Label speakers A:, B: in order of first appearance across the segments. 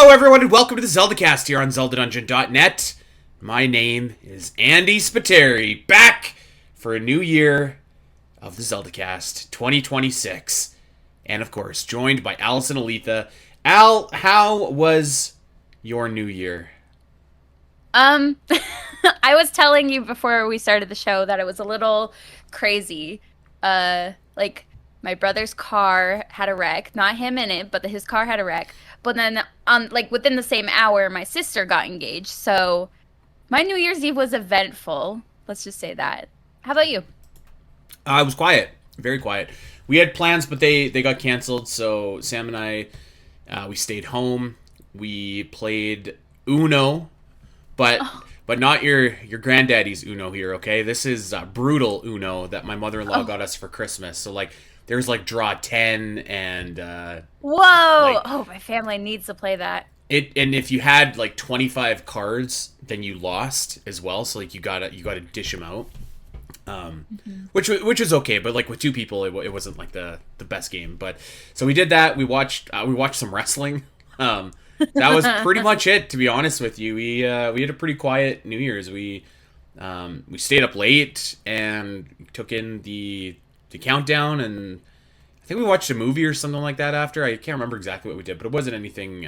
A: Hello, everyone, and welcome to the Zelda Cast here on ZeldaDungeon.net. My name is Andy Spiteri, back for a new year of the Zelda Cast 2026. And, of course, joined by Alice and Aletha. Al, how was your new year?
B: I was telling you before we started the show that it was a little crazy. Like my brother's car had a wreck, not him in it, but his car had a wreck. But then like within the same hour, my sister got engaged. So my New Year's Eve was eventful. Let's just say that. How about you?
A: It was quiet, very quiet. We had plans, but they got canceled. So Sam and I, we stayed home. We played Uno, but
B: Oh,
A: but not your granddaddy's Uno here. Okay, this is brutal Uno that my mother-in-law
B: oh,
A: got us for Christmas. So like, there's like draw 10 and
B: whoa!
A: like
B: Oh, my family needs to play that.
A: it. And if you had like 25 cards, then you lost as well. So like you gotta dish them out. Which was okay, but like with two people, it wasn't like the best game. But so we did that. We watched some wrestling. That was pretty much it, to be honest with you. We had a pretty quiet New Year's. We stayed up late and took in the countdown, and I think we watched a movie or something like that after. I can't remember exactly what we did, but it wasn't anything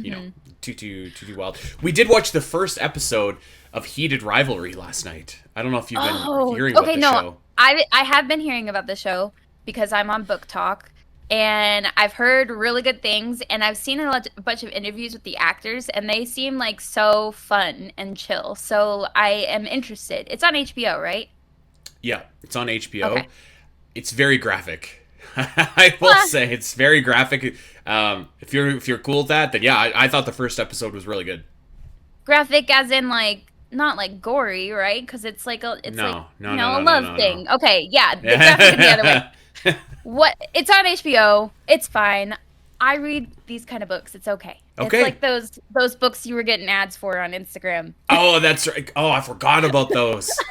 A: you know,
B: hmm
A: too wild. We did watch the first episode of Heated Rivalry last night. I don't know if you've been
B: Oh,
A: hearing about
B: okay.
A: the
B: No,
A: show.
B: I have been hearing about the show because I'm on Book Talk, and I've heard really good things, and I've seen a bunch of interviews with the actors, and they seem like so fun and chill. So I am interested. It's on HBO, right?
A: Yeah, it's on HBO.
B: Okay.
A: It's very graphic. I will
B: What?
A: say it's very graphic. If you're cool with that, then yeah, I thought the first episode was really good.
B: Graphic as in like not like gory, right? Because it's like
A: No, no, no,
B: a
A: no, no,
B: love
A: no, no.
B: thing. Okay, yeah, the graphic in the other way. What? It's on HBO. It's fine. I read these kind of books. It's okay. It's
A: Okay.
B: like those books you were getting ads for on Instagram.
A: Oh, that's right. Oh, I forgot about those.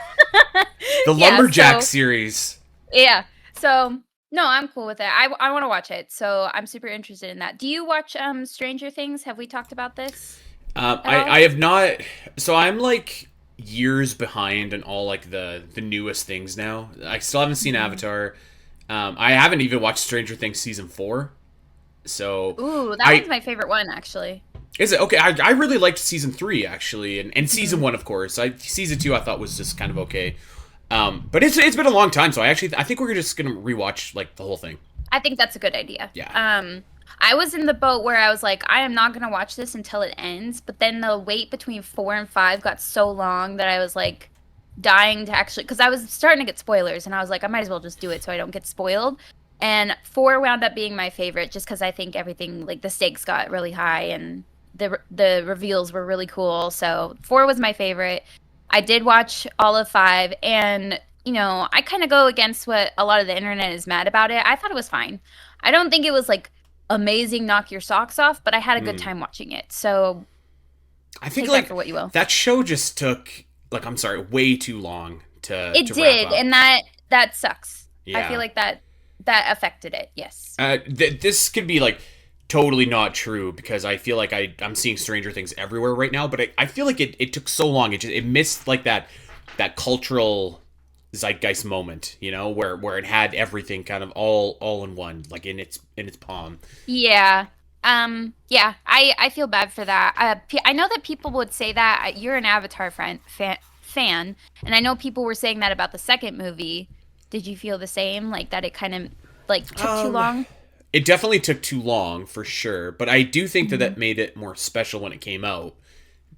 A: The
B: Yeah,
A: Lumberjack
B: so
A: series.
B: yeah. So no, I'm cool with it. I want to watch it. So I'm super interested in that. Do you watch Stranger Things? Have we talked about this at
A: I
B: all?
A: have not. So I'm like years behind on all like the newest things now. I still haven't seen
B: Mhm.
A: Avatar. I haven't even watched Stranger Things season 4. So
B: Ooh, that one's
A: I
B: my favorite one actually.
A: is it okay? I really liked season 3 actually, and season
B: Mhm.
A: 1 of course. Season 2 I thought was just kind of okay. But it's been a long time, so I think we're just gonna rewatch like the whole thing.
B: I think that's a good idea.
A: Yeah.
B: I was in the boat where I was like, I am not gonna watch this until it ends. But then the wait between 4 and 5 got so long that I was like dying to actually, because I was starting to get spoilers, and I was like, I might as well just do it so I don't get spoiled. And 4 wound up being my favorite, just because I think everything like the stakes got really high and the reveals were really cool. So 4 was my favorite. I did watch all of 5, and I kind of go against what a lot of the internet is mad about it. I thought it was fine. I don't think it was like amazing, knock your socks off, but I had a good
A: Hmm.
B: time watching it. So
A: I think
B: take that
A: like
B: for what you will.
A: that show just took like I'm sorry, way too long
B: It
A: to wrap
B: did,
A: up.
B: and that sucks. I feel
A: Yeah.
B: like that affected it. Yes.
A: This could be like totally not true because I feel like I'm seeing Stranger Things everywhere right now, but I feel like it took so long. It missed like that cultural zeitgeist moment, where it had everything kind of all in one, like in its palm.
B: Yeah. Yeah, I feel bad for that. I know that people would say that you're an Avatar fan, and I know people were saying that about the second movie. Did you feel the same? Like that it kind of like took too
A: Um,
B: long?
A: it definitely took too long for sure, but I do think that
B: Hmm
A: that made it more special when it came out.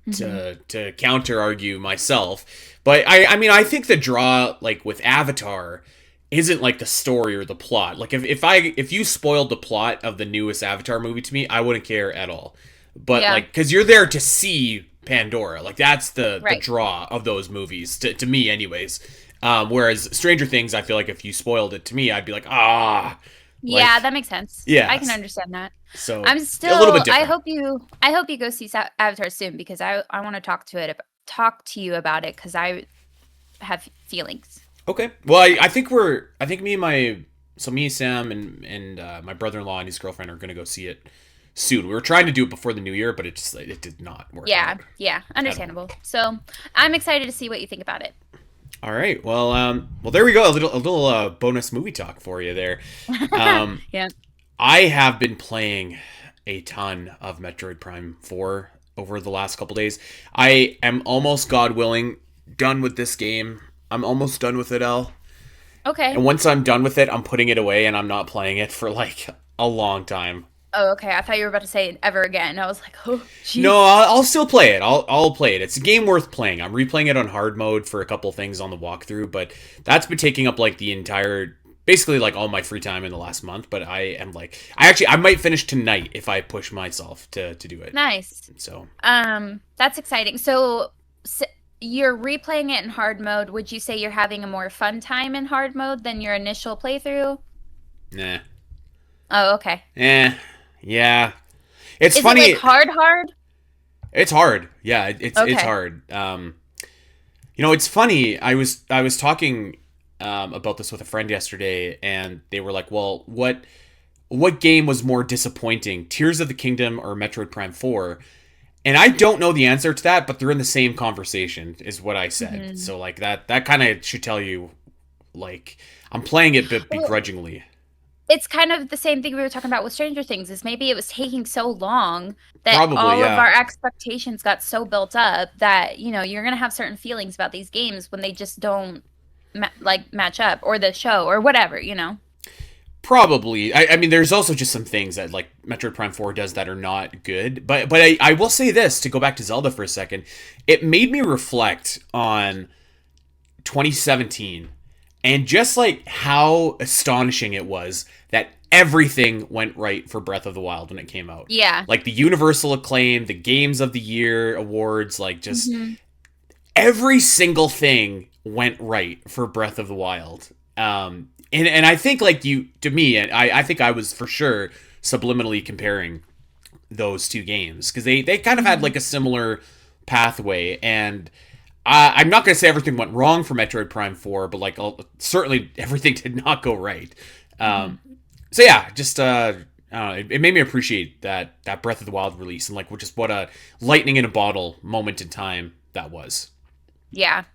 B: hmm
A: To counter argue myself. But I mean I think the draw like with Avatar isn't like the story or the plot. Like if you spoiled the plot of the newest Avatar movie to me, I wouldn't care at all. But
B: Yeah,
A: like cuz you're there to see Pandora. Like that's the
B: right.
A: draw of those movies to me anyways. Whereas Stranger Things, I feel like if you spoiled it to me, I'd be like,
B: Yeah,
A: like
B: that makes sense. I
A: yeah.
B: can understand that.
A: So
B: I'm
A: a little
B: still.
A: bit different.
B: I hope you go see Avatar soon because I want to talk to you about it because I have feelings.
A: Okay. Well, I think me and my, so me, Sam, and my brother-in-law and his girlfriend are gonna go see it soon. We were trying to do it before the new year, but it did not work
B: Yeah,
A: out.
B: yeah, understandable. So I'm excited to see what you think about it.
A: All right. Well, there we go. A little bonus movie talk for you there. Um,
B: Yeah.
A: I have been playing a ton of Metroid Prime 4 over the last couple days. I am almost, God willing, done with this game. I'm almost done with it, Al.
B: Okay.
A: And once I'm done with it, I'm putting it away and I'm not playing it for like a long time.
B: Oh, okay. I thought you were about to say ever again. I was like, oh, jeez.
A: No, I'll still play it. I'll play it. It's a game worth playing. I'm replaying it on hard mode for a couple things on the walkthrough, but that's been taking up like the entire, basically like all my free time in the last month. But I am like, I might finish tonight if I push myself to do it.
B: Nice.
A: So
B: That's exciting. So, you're replaying it in hard mode. Would you say you're having a more fun time in hard mode than your initial playthrough?
A: nah,
B: Oh, okay.
A: yeah. It's
B: Is
A: funny.
B: it like hard?
A: It's hard. Yeah, it's
B: Okay.
A: hard. It's funny. I was talking about this with a friend yesterday, and they were like, "Well, what game was more disappointing, Tears of the Kingdom or Metroid Prime 4?" And I don't know the answer to that, but they're in the same conversation, is what I said.
B: Mhm.
A: So like that kind of should tell you, like, I'm playing it but
B: Well,
A: begrudgingly.
B: it's kind of the same thing we were talking about with Stranger Things, is maybe it was taking so long that
A: Probably,
B: all of
A: yeah.
B: our expectations got so built up that, you're going to have certain feelings about these games when they just don't match up, or the show or whatever.
A: Probably. I mean, there's also just some things that like Metroid Prime 4 does that are not good. But I will say this, to go back to Zelda for a second, it made me reflect on 2017 and just like how astonishing it was that everything went right for Breath of the Wild when it came out.
B: Yeah.
A: Like the universal acclaim, the Games of the Year awards, like just
B: Hmm.
A: every single thing went right for Breath of the Wild. And I think like you to me, and I think I was for sure subliminally comparing those two games because they kind of had like a similar pathway. And I'm not going to say everything went wrong for Metroid Prime 4, but like certainly everything did not go right. Um, so yeah, just I don't know, it made me appreciate that Breath of the Wild release and like just what a lightning in a bottle moment in time that was.
B: Yeah.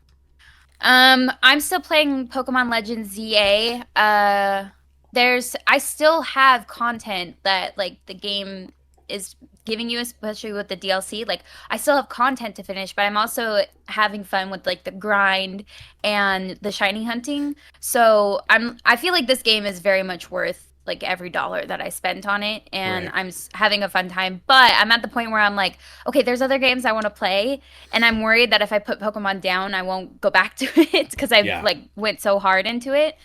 B: I'm still playing Pokemon Legends ZA. I still have content that like the game is giving you, especially with the DLC. Like I still have content to finish, but I'm also having fun with like the grind and the shiny hunting. So I feel like this game is very much worth like every dollar that I spent on it, and
A: Right.
B: I'm having a fun time. But I'm at the point where I'm like, okay, there's other games I want to play, and I'm worried that if I put Pokemon down, I won't go back to it because I've
A: Yeah.
B: like went so hard into it.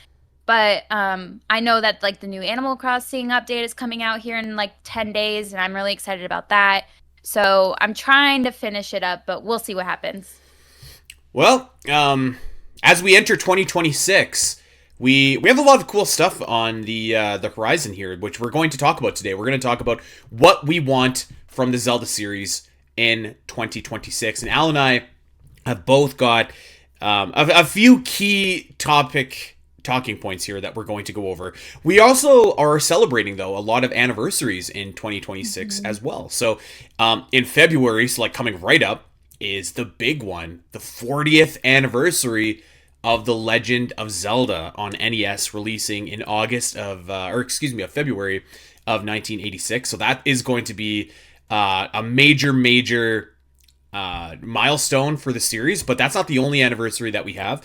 B: But I know that like the new Animal Crossing update is coming out here in like 10 days, and I'm really excited about that. So I'm trying to finish it up, but we'll see what happens.
A: Well, as we enter 2026, we have a lot of cool stuff on the horizon here, which we're going to talk about today. We're going to talk about what we want from the Zelda series in 2026, and Al and I have both got a few key talking points here that we're going to go over. We also are celebrating, though, a lot of anniversaries in 2026
B: Mhm.
A: as well. So in February, so like coming right up, is the big one, the 40th anniversary of The Legend of Zelda on NES, releasing in of February of 1986. So that is going to be a major milestone for the series, but that's not the only anniversary that we have.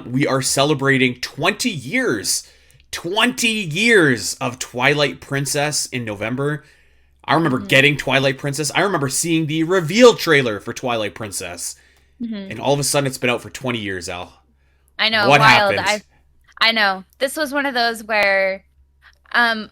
A: We are celebrating 20 years of Twilight Princess in November. I remember
B: Mhm.
A: getting Twilight Princess. I remember seeing the reveal trailer for Twilight Princess.
B: Mhm.
A: And all of a sudden it's been out for 20 years, Al.
B: I know,
A: What
B: wild.
A: happened?
B: I know. This was one of those where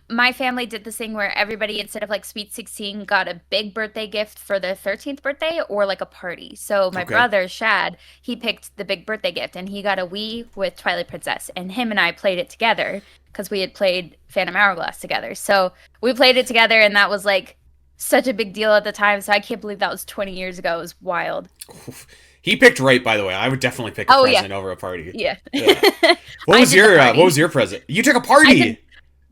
B: my family did this thing where everybody, instead of like Sweet 16, got a big birthday gift for their 13th birthday or like a party. So my
A: Okay.
B: brother, Shad, he picked the big birthday gift, and he got a Wii with Twilight Princess. And him and I played it together because we had played Phantom Hourglass together. So we played it together, and that was like such a big deal at the time. So I can't believe that was 20 years ago. It was wild.
A: He picked right, by the way. I would definitely pick a
B: Oh, yeah.
A: present over a party.
B: Yeah.
A: Yeah.
B: I did the
A: What
B: party.
A: was your present? You took a
B: I did
A: party.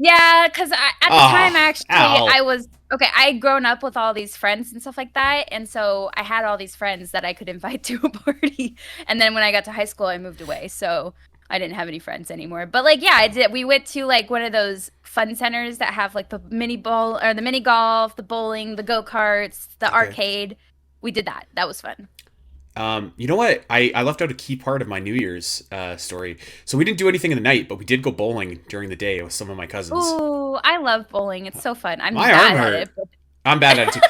B: Yeah, because at the time,
A: Oh,
B: actually, I
A: Al.
B: was okay. I had grown up with all these friends and stuff like that, and so I had all these friends that I could invite to a party. And then when I got to high school, I moved away, so I didn't have any friends anymore. But like, yeah, I did. We went to like one of those fun centers that have like the mini bowl or the mini golf, the bowling, the go-karts, the
A: Okay.
B: arcade. We did that. That was fun.
A: You know what? I left out a key part of my New Year's story. So we didn't do anything in the night, but we did go bowling during the day with some of my cousins.
B: Ooh, I love bowling. It's so fun. I'm
A: My arm
B: bad at
A: hurt.
B: it, but
A: I'm bad at it too.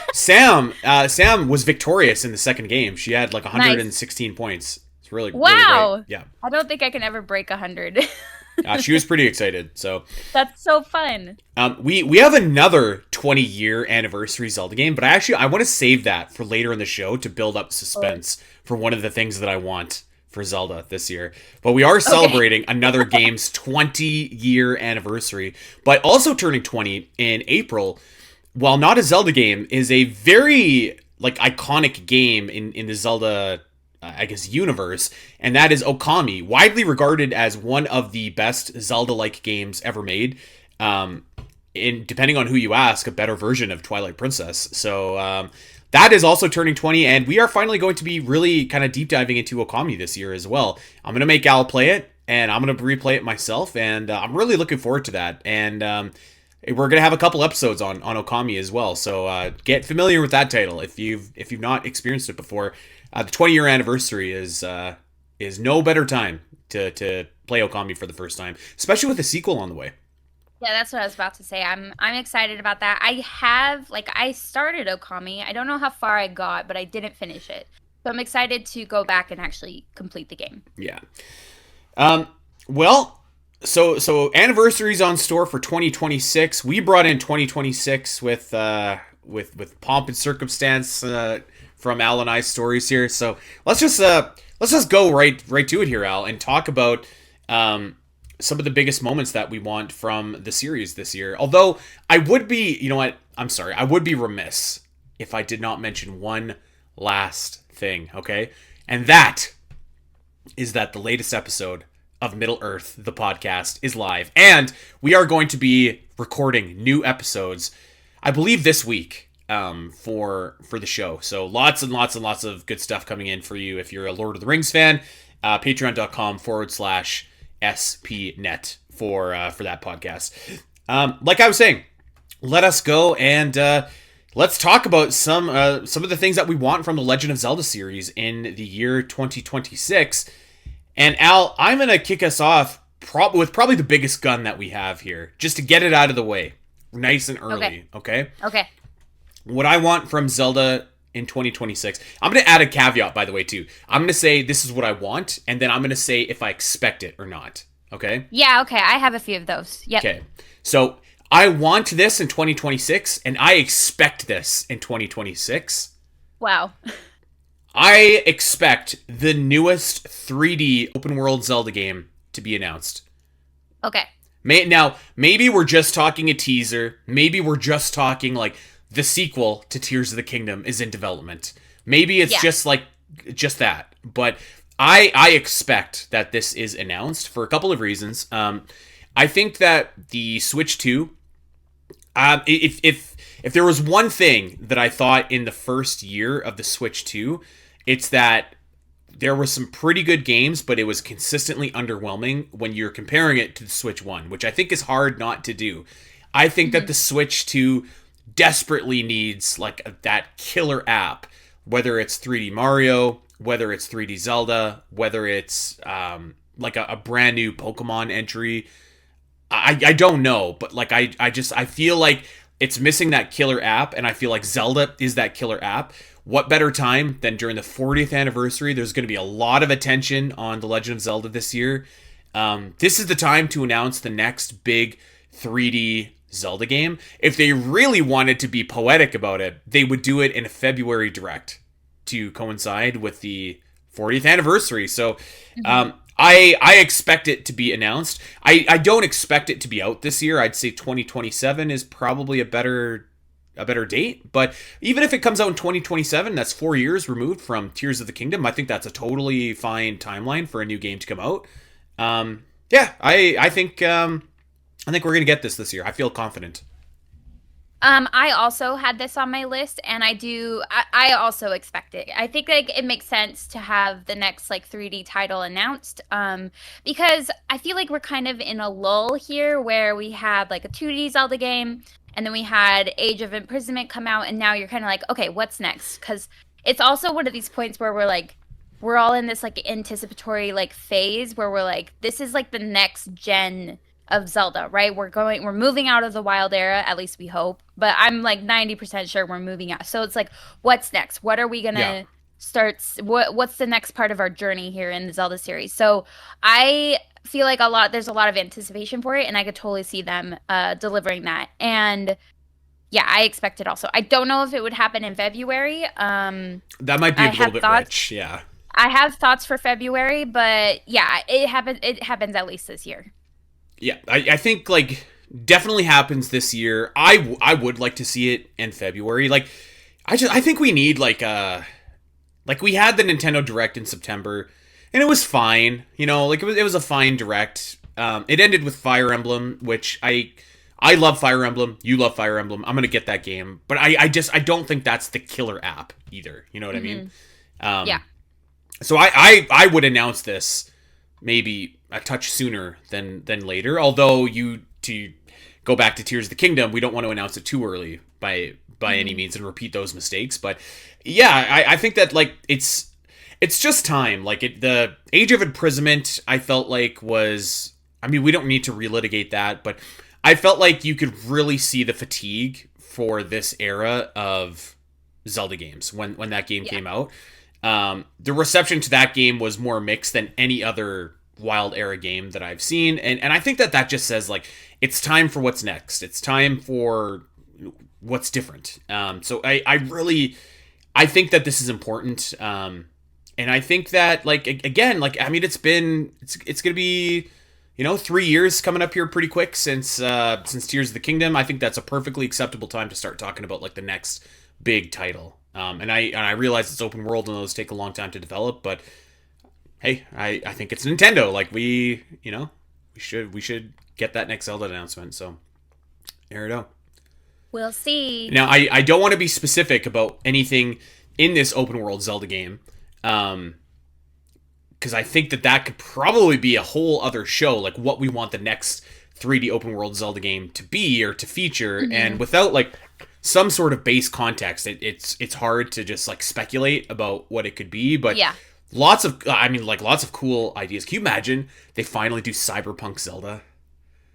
A: Sam was victorious in the second game. She had like
B: nice.
A: 116 points. It's really, really great.
B: Wow.
A: Yeah.
B: I don't think I can ever break 100.
A: She was pretty excited. So
B: That's so fun.
A: we have another 20-year anniversary Zelda game, but I want to save that for later in the show to build up
B: Oh.
A: suspense for one of the things that I want for Zelda this year. But we are
B: Okay.
A: celebrating another game's 20-year anniversary, but also turning 20 in April. While not a Zelda game, is a very like iconic game in the Zelda I guess universe, and that is Okami, widely regarded as one of the best Zelda-like games ever made. In depending on who you ask, a better version of Twilight Princess. So that is also turning 20, and we are finally going to be really kind of deep diving into Okami this year as well. I'm gonna make Al play it, and I'm gonna replay it myself, and I'm really looking forward to that. And we're gonna have a couple episodes on Okami as well, so get familiar with that title if you've not experienced it before. The 20-year anniversary is no better time to play Okami for the first time, especially with a sequel on the way.
B: Yeah, that's what I was about to say. I'm excited about that. I started Okami. I don't know how far I got, but I didn't finish it. So I'm excited to go back and actually complete the game.
A: Yeah. Um. Well, so anniversaries on store for 2026. We brought in 2026 with pomp and circumstance from Al and I's stories here. So let's just go right to it here, Al, and talk about some of the biggest moments that we want from the series this year. Although I would be, you know what? I'm sorry. I would be remiss if I did not mention one last thing, okay? And that is that the latest episode of Middle Earth, the podcast, is live. And we are going to be recording new episodes, I believe, this week for the show. So lots and lots and lots of good stuff coming in for you if you're a Lord of the Rings fan. Patreon.com/SPNet for that podcast. Like I was saying, let us go and let's talk about some of the things that we want from the Legend of Zelda series in the year 2026. And Al, I'm gonna kick us off with probably the biggest gun that we have here, just to get it out of the way, nice and
B: Okay.
A: early. Okay.
B: Okay.
A: What I want from Zelda in 2026. I'm going to add a caveat, by the way, too. I'm going to say this is what I want, and then I'm going to say if I expect it or not. Okay?
B: Yeah, okay. I have a few of those. Yep.
A: Okay. So I want this in 2026, and I expect this in 2026.
B: Wow.
A: I expect the newest 3D open world Zelda game to be announced.
B: Okay.
A: Now, maybe we're just talking a teaser. Maybe we're just talking like the sequel to Tears of the Kingdom is in development. Maybe it's
B: Yeah.
A: just that. But I expect that this is announced for a couple of reasons. I think that the Switch 2, if there was one thing that I thought in the first year of the Switch 2, it's that there were some pretty good games, but it was consistently underwhelming when you're comparing it to the Switch 1, which I think is hard not to do. I think that
B: Hmm.
A: the Switch 2 desperately needs like that killer app, whether it's 3D Mario, whether it's 3D Zelda, whether it's like a brand new Pokemon entry. I don't know, but like I feel like it's missing that killer app, and I feel like Zelda is that killer app. What better time than during the 40th anniversary? There's going to be a lot of attention on The Legend of Zelda this year. This is the time to announce the next big 3D Zelda game. If they really wanted to be poetic about it, they would do it in a February direct to coincide with the 40th anniversary. So
B: Hmm.
A: I expect it to be announced. I don't expect it to be out this year. I'd say 2027 is probably a better date. But even if it comes out in 2027, that's 4 years removed from Tears of the Kingdom. I think that's a totally fine timeline for a new game to come out. Yeah, I think I think we're gonna get this year. I feel confident.
B: I also had this on my list, and I also expect it. I think like it makes sense to have the next like 3D title announced, because I feel like we're kind of in a lull here where we had like a 2D Zelda game, and then we had Age of Imprisonment come out, and now you're kind of like, okay, what's next? Because it's also one of these points where we're all in this like anticipatory like phase where we're like, this is like the next gen of Zelda, right? We're moving out of the wild era, at least we hope. But I'm like 90% sure we're moving out. So it's like, what's next? What are we
A: Yeah.
B: gonna start? What's the next part of our journey here in the Zelda series? So I feel like there's a lot of anticipation for it, and I could totally see them delivering that. And yeah, I expect it also. I don't know if it would happen in February.
A: That might be
B: I
A: a little
B: have
A: bit
B: thoughts.
A: rich. Yeah.
B: I have thoughts for February, but yeah, it happens at least this year.
A: Yeah. I think like definitely happens this year. I would like to see it in February. Like I think we need like we had the Nintendo Direct in September, and it was fine. You know, like it was a fine Direct. It ended with Fire Emblem, which I love Fire Emblem. You love Fire Emblem. I'm gonna get that game, but I don't think that's the killer app either. You know what I mean?
B: Yeah.
A: So I would announce this maybe a touch sooner than later. Although to go back to Tears of the Kingdom, we don't want to announce it too early by any means and repeat those mistakes. But yeah, I think that like it's just time. Like the Age of Imprisonment, I felt like was. I mean, we don't need to relitigate that, but I felt like you could really see the fatigue for this era of Zelda games when that game came out. The reception to that game was more mixed than any other Wild Era game that I've seen, and I think that just says like it's time for what's next. It's time for what's different. So I think that this is important. And I think that like again, like I mean, it's gonna be 3 years coming up here pretty quick since Tears of the Kingdom. I think that's a perfectly acceptable time to start talking about like the next big title. And I realize it's open world and those take a long time to develop, but hey, I think it's Nintendo. Like we should get that next Zelda announcement. So there we go.
B: We'll see.
A: Now I don't want to be specific about anything in this open world Zelda game, because I think that could probably be a whole other show, like what we want the next 3D open world Zelda game to be or to feature, and without like some sort of base context, it's hard to just like speculate about what it could be. But
B: Yeah.
A: lots of cool ideas. Can you imagine they finally do Cyberpunk Zelda?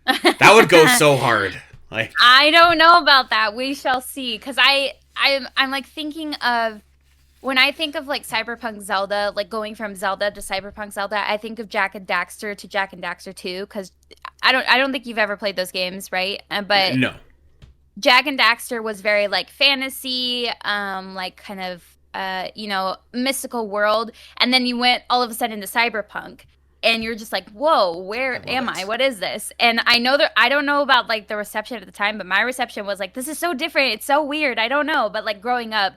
A: That would go so hard. Like
B: I don't know about that. We shall see. Because I'm like thinking of when I think of like Cyberpunk Zelda, like going from Zelda to Cyberpunk Zelda, I think of Jak and Daxter to Jak and Daxter 2. Because I don't think you've ever played those games, right? But
A: no.
B: Jak and Daxter was very like fantasy, like kind of mystical world, and then you went all of a sudden to Cyberpunk, and you're just like, whoa, where am I? What is this? And I know that I don't know about like the reception at the time, but my reception was like, this is so different. It's so weird. I don't know, but like growing up,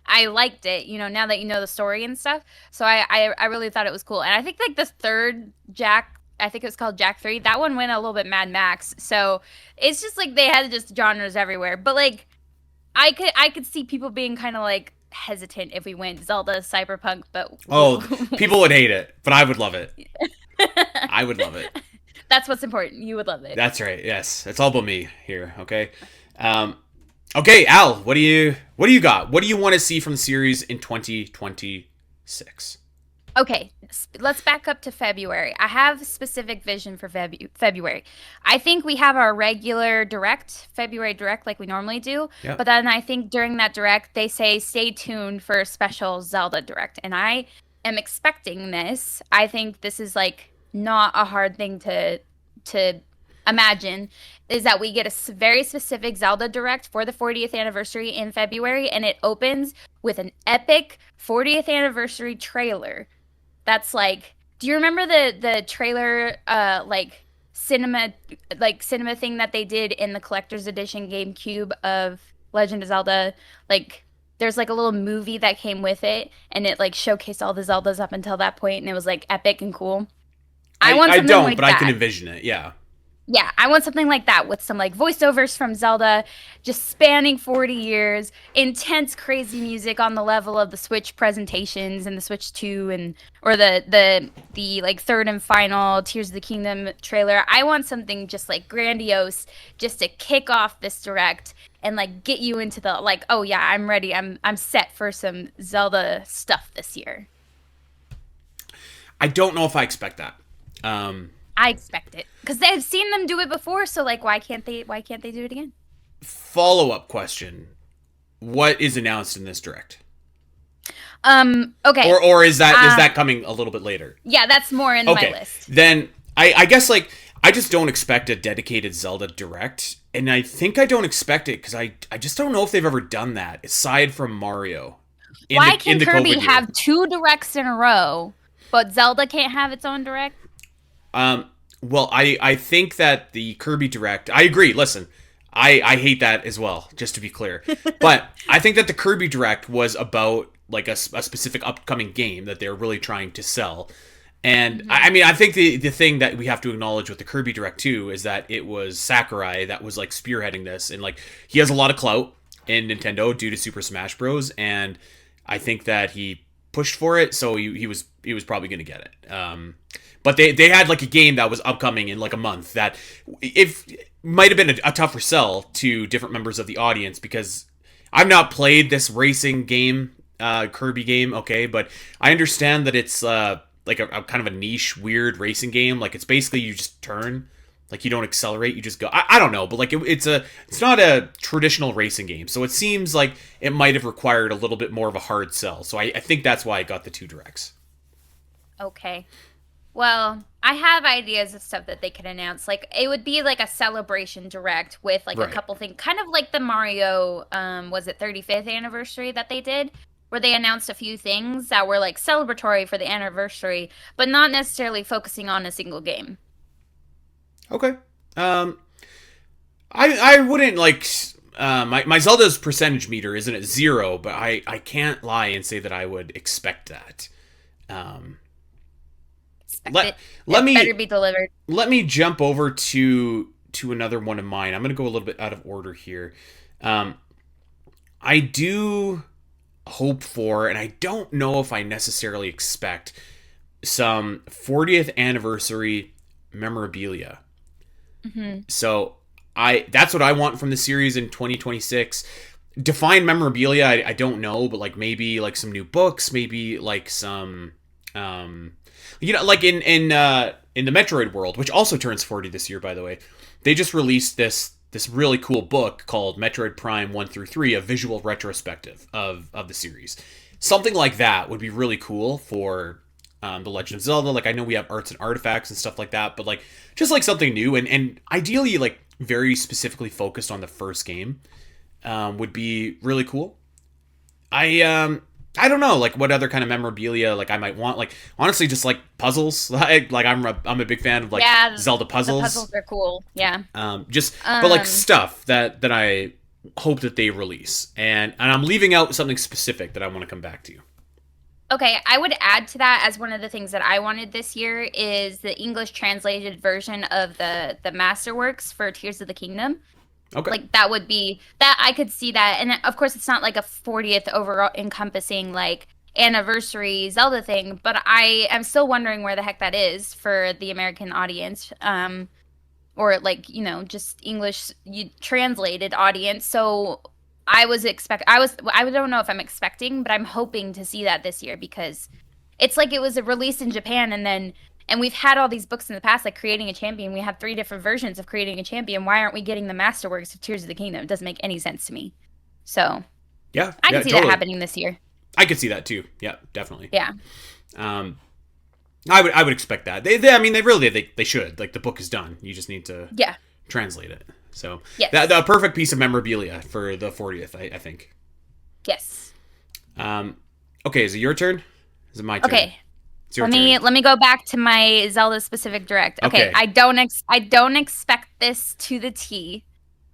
B: I liked it. Now that you know the story and stuff, so I really thought it was cool. And I think like the third Jak. I think it was called Jak 3. That one went a little bit Mad Max. So it's just like they had just genres everywhere. But like I could see people being kind of like hesitant if we went Zelda Cyberpunk, but
A: People would hate it, but I would love it. I would love it.
B: That's what's important. You would love it.
A: That's right. Yes, it's all about me here. Okay. Okay, Al, what do you got? What do you want to see from the series in 2026?
B: Okay, let's back up to February. I have a specific vision for February. I think we have our regular February direct, like we normally do.
A: Yep.
B: But then I think during that direct, they say stay tuned for a special Zelda direct. And I am expecting this. I think this is like not a hard thing to imagine, is that we get a very specific Zelda direct for the 40th anniversary in February. And it opens with an epic 40th anniversary trailer. That's like, do you remember the trailer cinema thing that they did in the collector's edition GameCube of Legend of Zelda? Like there's like a little movie that came with it, and it like showcased all the Zeldas up until that point, and it was like epic and cool. I want something
A: don't,
B: like
A: but
B: that.
A: I can envision it. Yeah.
B: Yeah, I want something like that with some like voiceovers from Zelda, just spanning 40 years, intense crazy music on the level of the Switch presentations and the Switch 2 and or the like third and final Tears of the Kingdom trailer. I want something just like grandiose just to kick off this direct and like get you into the like, oh yeah, I'm ready. I'm set for some Zelda stuff this year.
A: I don't know if I expect that.
B: I expect it because they've seen them do it before. So like, why can't they? Why can't they do it again?
A: Follow-up question. What is announced in this direct?
B: Okay.
A: Or is that coming a little bit later?
B: Yeah, that's more in my list.
A: Then I guess like I just don't expect a dedicated Zelda direct, and I think I don't expect it because I just don't know if they've ever done that aside from Mario.
B: Why can Kirby have two directs in a row, but Zelda can't have its own direct?
A: Well, I think that the Kirby direct, I agree. Listen, I hate that as well, just to be clear. But I think that the Kirby direct was about like a specific upcoming game that they're really trying to sell. And I mean, I think the thing that we have to acknowledge with the Kirby direct too is that it was Sakurai that was like spearheading this, and like he has a lot of clout in Nintendo due to Super Smash Bros. And I think that he pushed for it, so he was probably going to get it. But they had like a game that was upcoming in like a month that if might have been a tougher sell to different members of the audience because I've not played this racing game, Kirby game, okay, but I understand that it's like a kind of a niche, weird racing game. Like it's basically you just turn, like you don't accelerate, you just go. I don't know, but like it's not a traditional racing game, so it seems like it might have required a little bit more of a hard sell. So I think that's why I got the two directs.
B: Okay. Well, I have ideas of stuff that they could announce. Like it would be like a celebration direct with like a couple things, kind of like the Mario, was it 35th anniversary that they did, where they announced a few things that were like celebratory for the anniversary, but not necessarily focusing on a single game.
A: Okay. I wouldn't like my Zelda's percentage meter isn't at 0, but I can't lie and say that I would expect that. Let me
B: better be delivered.
A: Let me jump over to another one of mine. I'm going to go a little bit out of order here. I do hope for, and I don't know if I necessarily expect, some 40th anniversary memorabilia. So that's what I want from the series in 2026. Define memorabilia, I don't know, but like maybe like some new books, maybe like some like in the Metroid world, which also turns 40 this year, by the way. They just released this really cool book called Metroid Prime 1 through 3, a visual retrospective of the series. Something like that would be really cool for The Legend of Zelda. Like I know we have arts and artifacts and stuff like that, but like just like something new and ideally like very specifically focused on the first game would be really cool. I don't know, like what other kind of memorabilia like I might want. Like honestly, just like puzzles. Like I'm a big fan of like Zelda puzzles.
B: The puzzles are cool. Yeah.
A: But like stuff that I hope that they release, and I'm leaving out something specific that I want to come back to.
B: Okay, I would add to that as one of the things that I wanted this year is the English translated version of the Masterworks for Tears of the Kingdom.
A: Okay.
B: Like that would be that I could see that, and of course it's not like a 40th overall encompassing like anniversary Zelda thing, but I am still wondering where the heck that is for the American audience, or like just English translated audience. So I don't know if I'm expecting, but I'm hoping to see that this year because it's like it was released in Japan and we've had all these books in the past, like Creating a Champion. We have 3 different versions of Creating a Champion. Why aren't we getting the Masterworks of Tears of the Kingdom? It doesn't make any sense to me. So,
A: yeah,
B: I can see that happening this year.
A: I could see that too. Yeah, definitely.
B: Yeah.
A: I would expect that. They should. Like the book is done. You just need to translate it. So
B: yes.
A: The perfect piece of memorabilia for the 40th, I think.
B: Yes.
A: Okay, is it your turn? Is it my turn?
B: Okay. Let me go back to my Zelda specific direct. Okay. I don't expect this to the T,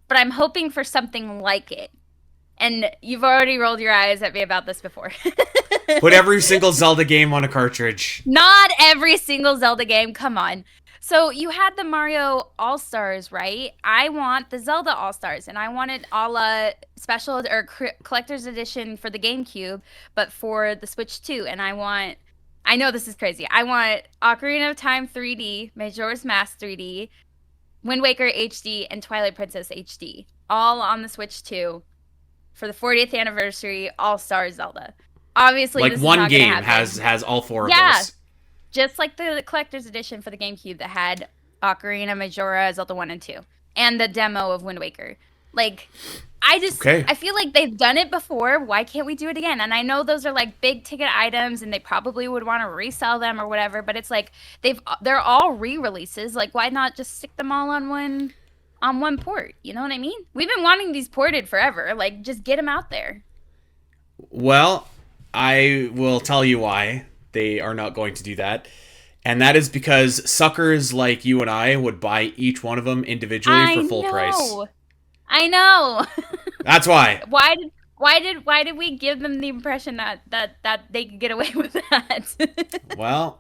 B: but I'm hoping for something like it. And you've already rolled your eyes at me about this before.
A: Put every single Zelda game on a cartridge.
B: Not every single Zelda game. Come on. So you had the Mario All Stars, right? I want the Zelda All Stars, and I wanted all special or collector's edition for the GameCube, but for the Switch too. And I know this is crazy. I want Ocarina of Time 3D, Majora's Mask 3D, Wind Waker HD, and Twilight Princess HD, all on the Switch too, for the 40th anniversary All Star Zelda. Obviously,
A: Like
B: this is
A: one
B: not going to
A: game
B: happen.
A: has all four of
B: Yeah,
A: those.
B: just like the collector's edition for the GameCube that had Ocarina, Majora, Zelda 1 and 2, and the demo of Wind Waker. Like,
A: Okay.
B: I feel like they've done it before. Why can't we do it again? And I know those are like big ticket items and they probably would want to resell them or whatever, but it's like they're all re-releases. Like, why not just stick them all on one port? You know what I mean? We've been wanting these ported forever. Like, just get them out there.
A: Well, I will tell you why they are not going to do that. And that is because suckers like you and I would buy each one of them individually for full price.
B: I know.
A: That's why.
B: Why did we give them the impression that they could get away with that?
A: Well,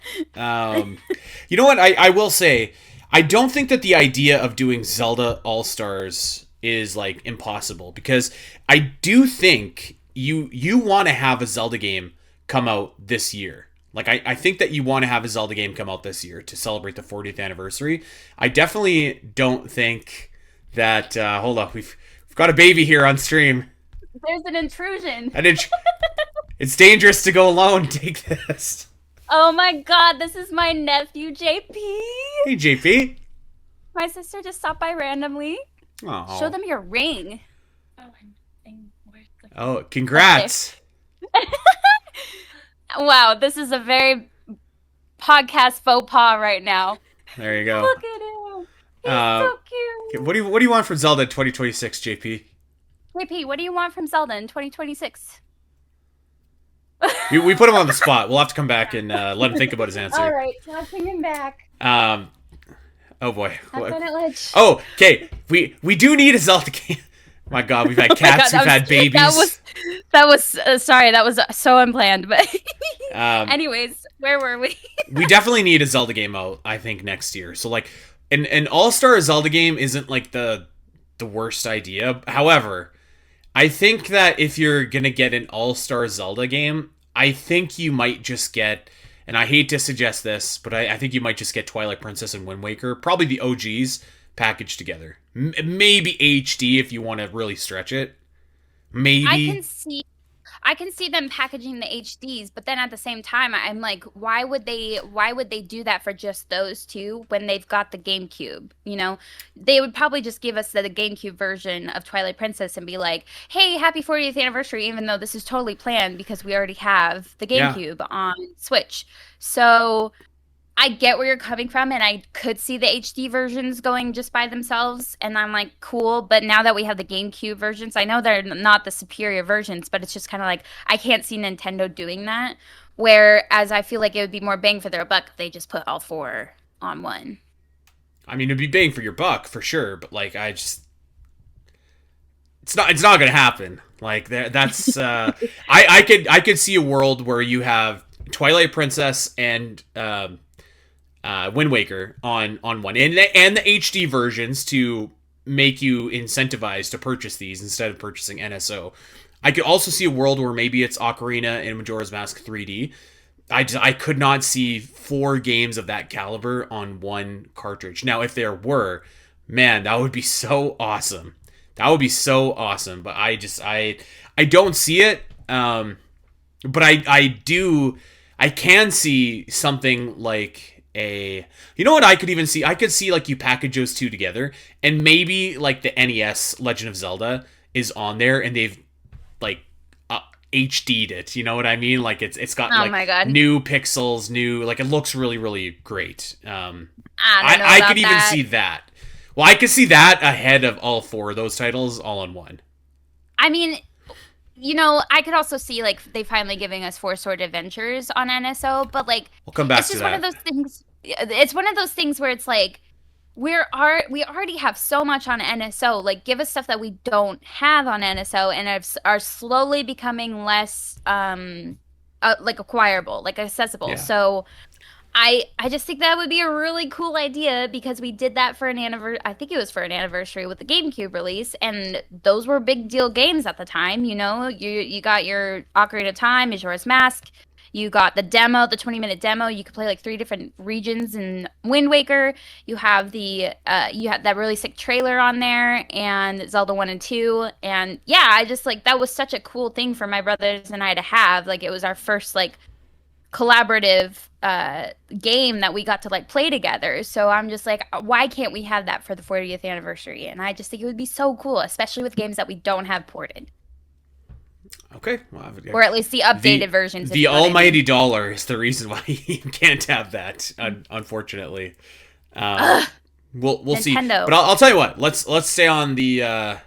A: you know what? I will say, I don't think that the idea of doing Zelda All Stars is like impossible because I do think you want to have a Zelda game come out this year. Like I think that you want to have a Zelda game come out this year to celebrate the 40th anniversary. I definitely don't think that. Hold up, we've got a baby here on stream.
B: There's an intrusion.
A: And it's dangerous to go alone. Take this.
B: Oh my god, this is my nephew JP.
A: Hey JP.
B: My sister just stopped by randomly.
A: Oh.
B: Show them your ring.
A: Oh, congrats.
B: Wow, this is a very podcast faux pas right now.
A: There you go.
B: Look at him. He's so cute.
A: What do you want from Zelda 2026, JP?
B: JP, what do you want from Zelda in 2026?
A: We put him on the spot. We'll have to come back and let him think about his answer.
B: All right, so I'll bring him back.
A: Oh boy.
B: Oh,
A: okay. We do need a Zelda game. My God, we've had cats, we've had babies.
B: That was sorry, that was so unplanned. But anyways, where were we?
A: We definitely need a Zelda game out, I think, next year. So like, an All-Star Zelda game isn't like the worst idea. However, I think that if you're gonna get an All-Star Zelda game, I think you might just get, and I hate to suggest this, but I think you might just get Twilight Princess and Wind Waker, probably the OGs, packaged together. Maybe HD if you want to really stretch it. Maybe.
B: I can see them packaging the HDs, but then at the same time, I'm like, why would they do that for just those two when they've got the GameCube? You know, they would probably just give us the GameCube version of Twilight Princess and be like, "Hey, happy 40th anniversary!" Even though this is totally planned because we already have the GameCube on Switch. So I get where you're coming from, and I could see the HD versions going just by themselves, and I'm like, cool. But now that we have the GameCube versions, I know they're not the superior versions, but it's just kind of like, I can't see Nintendo doing that. Whereas I feel like it would be more bang for their buck if they just put all four on one.
A: I mean, it'd be bang for your buck, for sure, but like, it's not gonna happen. Like, that's, I could see a world where you have Twilight Princess and, Wind Waker on one, and the HD versions to make you incentivized to purchase these instead of purchasing NSO. I could also see a world where maybe it's Ocarina and Majora's Mask 3D. I could not see 4 games of that caliber on one cartridge. Now, if there were, man, that would be so awesome. That would be so awesome. But I don't see it. But I can see something like you know what I could even see? I could see like you package those two together and maybe like the NES Legend of Zelda is on there and they've like HD'd it. You know what I mean? Like it's got
B: my God,
A: new pixels, like it looks really, really great.
B: I
A: could even see that. Well, I could see that ahead of all 4 of those titles all in one.
B: I mean, you know, I could also see like they finally giving us 4 Sword Adventures on NSO, but like
A: we'll come back
B: it's
A: to
B: just
A: that.
B: one of those things. It's one of those things where it's like we already have so much on NSO. Like, give us stuff that we don't have on NSO and are slowly becoming less like acquirable, like accessible.
A: Yeah.
B: So I just think that would be a really cool idea because we did that for an anniversary. I think it was for an anniversary with the GameCube release, and those were big deal games at the time. You know, you got your Ocarina of Time, Majora's Mask. You got the demo, the 20-minute demo. You could play like three different regions in Wind Waker. You have you had that really sick trailer on there, and Zelda 1 and 2. And yeah, I just like that was such a cool thing for my brothers and I to have. Like it was our first like collaborative game that we got to like play together. So I'm just like, why can't we have that for the 40th anniversary? And I just think it would be so cool, especially with games that we don't have ported,
A: Okay, well,
B: or at least the updated versions.
A: The almighty dollar is the reason why you can't have that. Unfortunately, we'll see. But I'll tell you what. Let's stay on the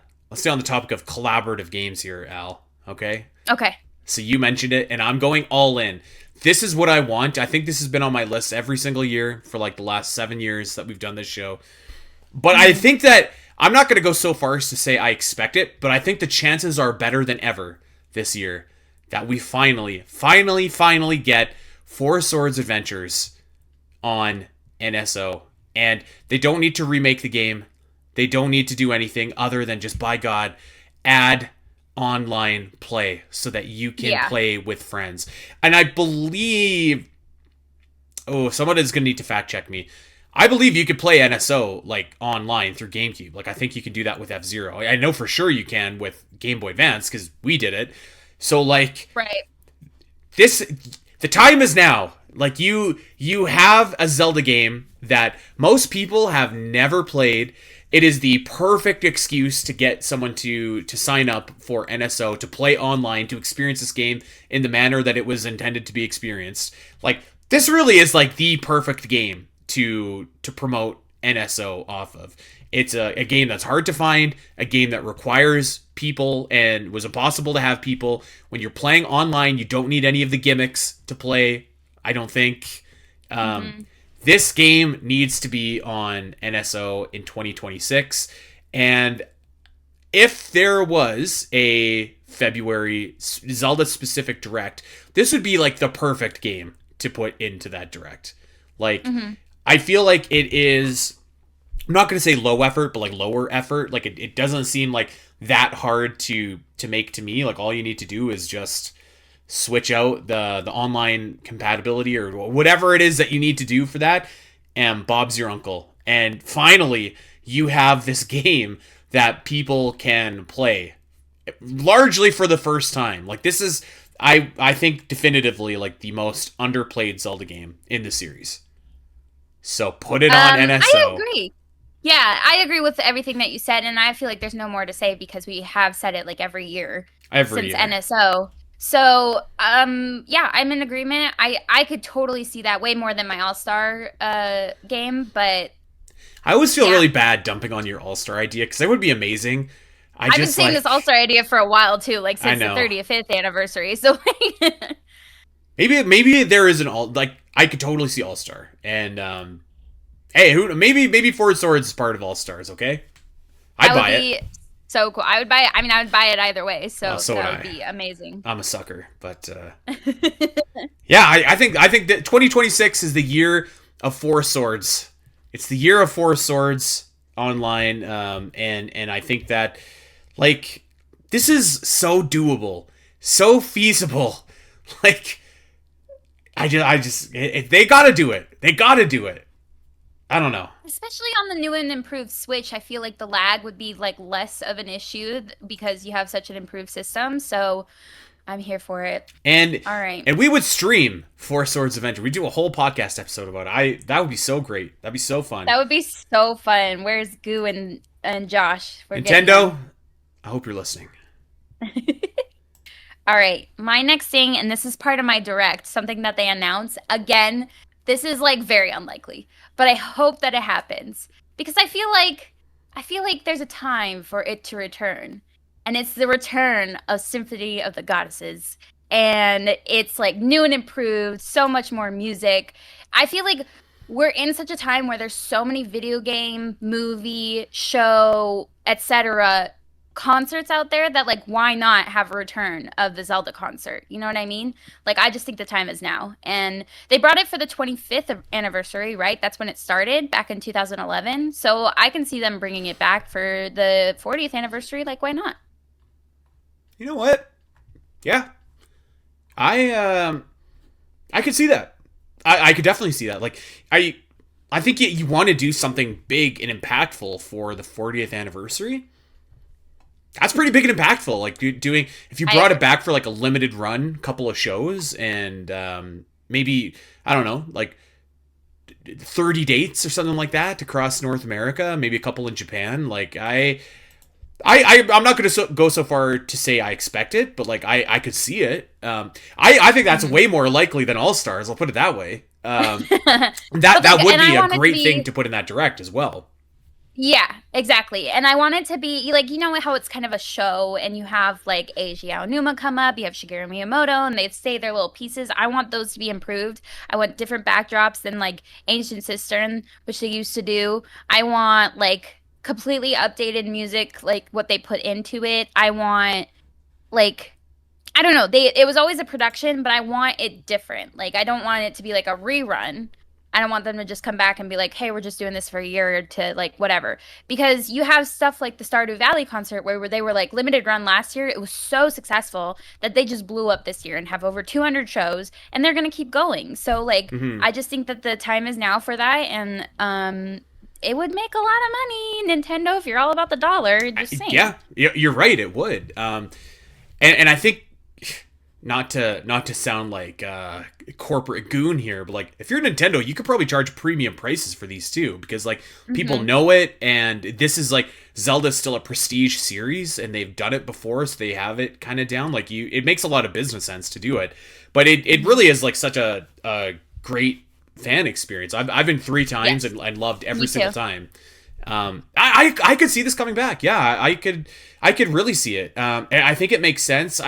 A: topic of collaborative games here, Al. Okay.
B: Okay.
A: So you mentioned it, and I'm going all in. This is what I want. I think this has been on my list every single year for like the last 7 years that we've done this show. But I think that I'm not going to go so far as to say I expect it, but I think the chances are better than ever this year that we finally get Four Swords Adventures on NSO. And they don't need to remake the game. They don't need to do anything other than just, by God, add online play so that you can play with friends. And I believe, someone is going to need to fact check me. I believe you could play NSO like online through GameCube. Like I think you can do that with F-Zero. I know for sure you can with Game Boy Advance because we did it. So like,
B: right.
A: The time is now. Like you have a Zelda game that most people have never played. It is the perfect excuse to get someone to sign up for NSO, to play online, to experience this game in the manner that it was intended to be experienced. Like, this really is like the perfect game to promote NSO off of. It's a game that's hard to find, a game that requires people and was impossible to have people. When you're playing online, you don't need any of the gimmicks to play, I don't think. This game needs to be on NSO in 2026. And if there was a February Zelda-specific Direct, this would be like the perfect game to put into that Direct. Like, I feel like it is, I'm not going to say low effort, but like lower effort. Like, it doesn't seem like that hard to make to me. Like, all you need to do is just switch out the online compatibility or whatever it is that you need to do for that, and Bob's your uncle. And finally, you have this game that people can play largely for the first time. Like, this is, I think, definitively like the most underplayed Zelda game in the series. So put it on NSO.
B: I agree. Yeah, I agree with everything that you said, and I feel like there's no more to say because we have said it like every year since NSO. So, yeah, I'm in agreement. I could totally see that way more than my All-Star game, but
A: I always feel really bad dumping on your All-Star idea because it would be amazing.
B: I've been saying this All-Star idea for a while too, like since the 35th anniversary. So
A: maybe there is I could totally see All-Star. And hey, maybe Four Swords is part of All-Stars, okay? I'd buy it.
B: So cool. I would buy it. I mean, I would buy it either way. So that would be amazing.
A: I'm a sucker, but yeah, I think that 2026 is the year of Four Swords. It's the year of Four Swords online, and I think that like this is so doable, so feasible. Like they gotta do it. They gotta do it. I don't know.
B: Especially on the new and improved Switch, I feel like the lag would be like less of an issue because you have such an improved system. So I'm here for it.
A: And
B: all right.
A: And we would stream Four Swords Adventure. We'd do a whole podcast episode about it. That would be so great. That'd be so fun.
B: That would be so fun. Where's Goo and Josh?
A: Nintendo, I hope you're listening.
B: All right. My next thing, and this is part of my Direct, something that they announced. Again, this is like very unlikely, but I hope that it happens because I feel like there's a time for it to return, and it's the return of Symphony of the Goddesses, and it's like new and improved, so much more music. I feel like we're in such a time where there's so many video game, movie, show, etc. concerts out there that like why not have a return of the Zelda concert? You know what I mean? Like I just think the time is now. And they brought it for the 25th anniversary, right? That's when it started back in 2011. So I can see them bringing it back for the 40th anniversary. Like why not?
A: You know what? Yeah, I could see that. I could definitely see that. Like I think you want to do something big and impactful for the 40th anniversary. That's pretty big and impactful. Like doing if you brought it back for like a limited run, couple of shows, and maybe I don't know, like 30 dates or something like that across North America, maybe a couple in Japan. Like I'm not going to go so far to say I expect it, but like I could see it. I think that's way more likely than All Stars. I'll put it that way. That would be a great thing to put in that direct as well.
B: Yeah, exactly. And I want it to be like, you know how it's kind of a show and you have like Eiji Aonuma come up, you have Shigeru Miyamoto, and they say their little pieces. I want those to be improved. I want different backdrops than like Ancient Cistern, which they used to do. I want like completely updated music, like what they put into it. I want like I don't know. It was always a production, but I want it different. Like I don't want it to be like a rerun. I don't want them to just come back and be like, "Hey, we're just doing this for a year to like whatever." Because you have stuff like the Stardew Valley concert where they were like limited run last year. It was so successful that they just blew up this year and have over 200 shows, and they're gonna keep going. So like, I just think that the time is now for that, and it would make a lot of money, Nintendo, if you're all about the dollar. Just saying.
A: Yeah, you're right. It would. And I think not to sound like corporate goon here, but like if you're Nintendo, you could probably charge premium prices for these too, because like people know it, and this is like Zelda's still a prestige series, and they've done it before, so they have it kind of down. Like it makes a lot of business sense to do it, but it really is like such a great fan experience. I've been 3 times and loved every single time. I could see this coming back. Yeah, I could really see it. And I think it makes sense.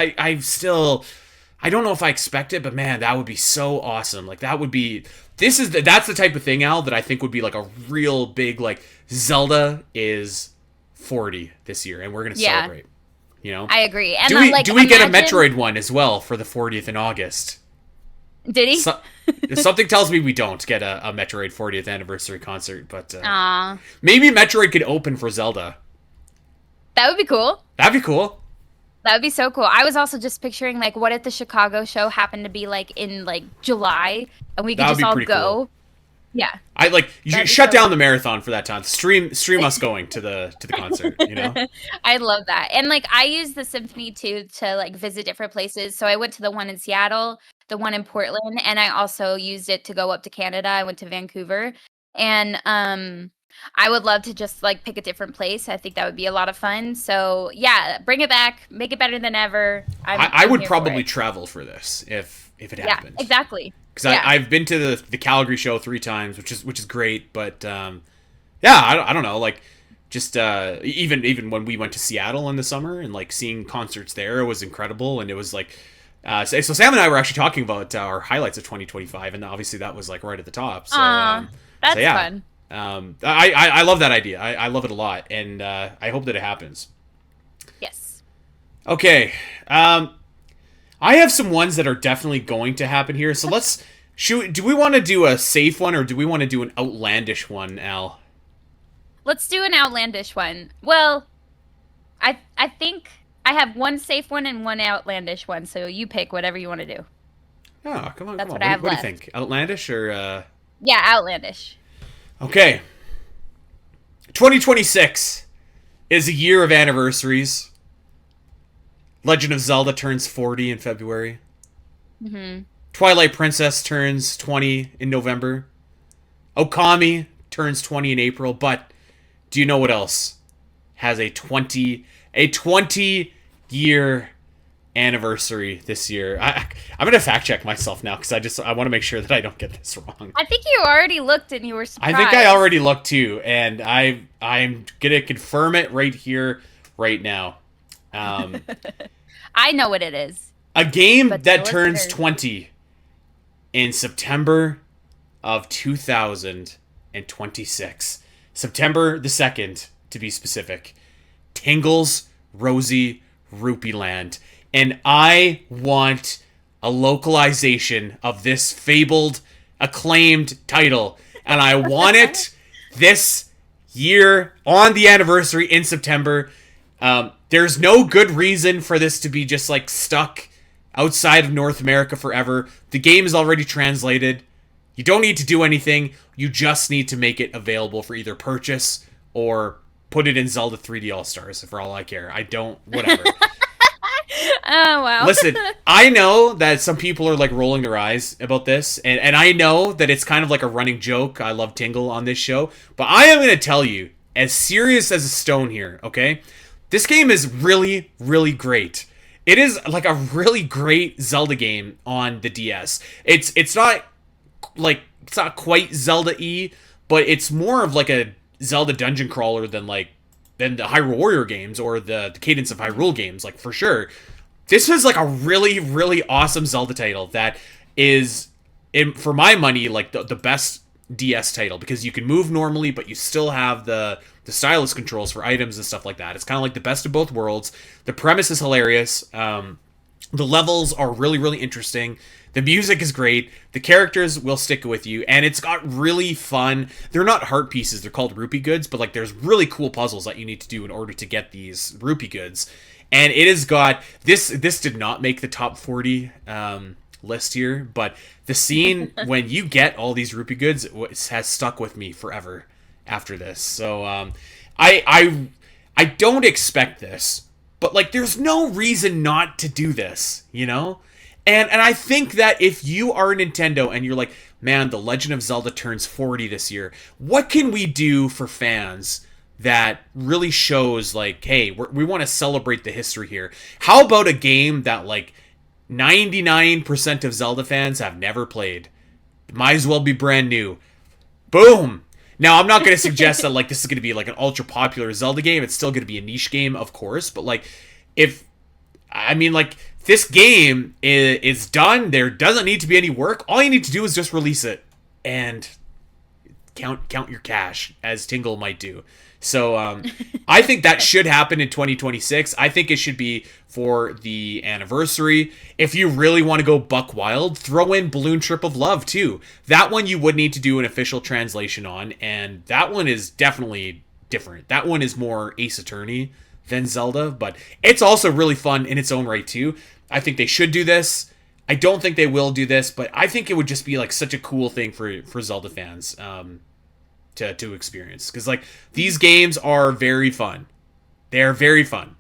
A: I don't know if I expect it, but man, that would be so awesome. Like that's the type of thing, Al, that I think would be like a real big, like Zelda is 40 this year and we're going to celebrate, you know?
B: I agree. And
A: do we get a Metroid one as well for the 40th in August?
B: Did he?
A: Something tells me we don't get a Metroid 40th anniversary concert, but maybe Metroid could open for Zelda.
B: That would be cool.
A: That'd be cool.
B: That would be so cool. I was also just picturing like, what if the Chicago show happened to be like in like July and we could just all go? Cool. Yeah.
A: I like you shut down the marathon for that time. Stream us going to the concert, you know?
B: I love that. And like I use the Symphony too to like visit different places. So I went to the one in Seattle, the one in Portland, and I also used it to go up to Canada. I went to Vancouver. And I would love to just like pick a different place. I think that would be a lot of fun. So yeah, bring it back, make it better than ever.
A: I would probably travel for this if it happened.
B: Yeah, exactly.
A: Because I've been to the Calgary show 3 times, which is great. But I don't know, like just even when we went to Seattle in the summer and like seeing concerts there, it was incredible. And it was like so Sam and I were actually talking about our highlights of 2025, and obviously that was like right at the top. So
B: that's fun.
A: I love that idea. I love it a lot, and I hope that it happens.
B: Yes.
A: Okay. I have some ones that are definitely going to happen here. So do we want to do a safe one or do we want to do an outlandish one, Al?
B: Let's do an outlandish one. Well, I think I have one safe one and one outlandish one, so you pick whatever you want to do.
A: Oh, come on.
B: That's
A: come on.
B: what I have
A: What
B: left.
A: Do you think? Outlandish or
B: Yeah, outlandish.
A: Okay. 2026 is a year of anniversaries. Legend of Zelda turns 40 in February. Twilight Princess turns 20 in November. Okami turns 20 in April. But do you know what else has a 20 year anniversary this year? I'm gonna fact check myself now because I want to make sure that I don't get this wrong.
B: I think you already looked and you were surprised.
A: I think I already looked too, and I'm gonna confirm it right here, right now.
B: I know what it is.
A: A game that turns 20 in September of 2026. September the 2nd, to be specific. Tingle's Rosie Rupee Land. And I want a localization of this fabled, acclaimed title. And I want it this year on the anniversary in September. There's no good reason for this to be just like stuck outside of North America forever. The game is already translated. You don't need to do anything. You just need to make it available for either purchase or put it in Zelda 3D All Stars, for all I care. I don't, whatever.
B: Oh, wow.
A: Listen, I know that some people are like rolling their eyes about this, and I know that it's kind of like a running joke. I love Tingle on this show, but I am going to tell you, as serious as a stone here, okay? This game is really, really great. It is like a really great Zelda game on the DS. It's not quite Zelda-y, but it's more of like a Zelda dungeon crawler than the Hyrule Warrior games or the Cadence of Hyrule games, like for sure. This is like a really, really awesome Zelda title that is, for my money, like the best DS title, because you can move normally, but you still have the stylus controls for items and stuff like that. It's kind of like the best of both worlds. The premise is hilarious. The levels are really, really interesting. The music is great. The characters will stick with you, and it's got really fun. They're not heart pieces. They're called rupee goods, but like there's really cool puzzles that you need to do in order to get these rupee goods. And it has got this. This did not make the top 40 list here, but the scene when you get all these rupee goods has stuck with me forever after this. So I don't expect this, but like there's no reason not to do this, you know? And I think that if you are Nintendo and you're like, man, The Legend of Zelda turns 40 this year, what can we do for fans that really shows like, hey, we want to celebrate the history here? How about a game that like 99% of Zelda fans have never played? Might as well be brand new. Boom! Now, I'm not going to suggest that like this is going to be like an ultra popular Zelda game. It's still going to be a niche game, of course, but like this game is done. There doesn't need to be any work. All you need to do is just release it and count your cash, as Tingle might do. So I think that should happen in 2026. I think it should be for the anniversary. If you really want to go buck wild, throw in Balloon Trip of Love too. That one you would need to do an official translation on, and that one is definitely different. That one is more Ace Attorney than Zelda, but it's also really fun in its own right too. I think they should do this. I don't think they will do this, but I think it would just be like such a cool thing for Zelda fans to experience, because like these games are very fun. They're very fun.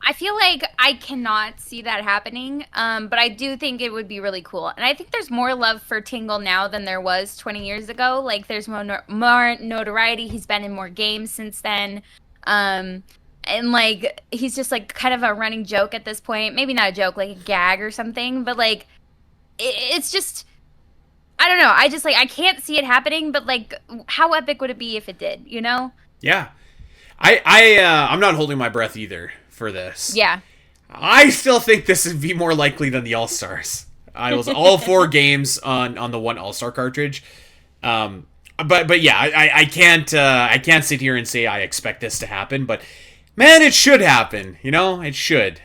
B: I feel like I cannot see that happening, but I do think it would be really cool. And I think there's more love for Tingle now than there was 20 years ago. Like, there's more notoriety. He's been in more games since then. And, like, he's just, like, kind of a running joke at this point. Maybe not a joke, like a gag or something. But, like, it's just... I don't know. I can't see it happening. But, like, how epic would it be if it did, you know?
A: Yeah. I'm not holding my breath either for this.
B: Yeah.
A: I still think this would be more likely than the All Stars. I was all 4 games on the one All Star cartridge. But yeah, I can't sit here and say I expect this to happen, but man, it should happen. You know, it should.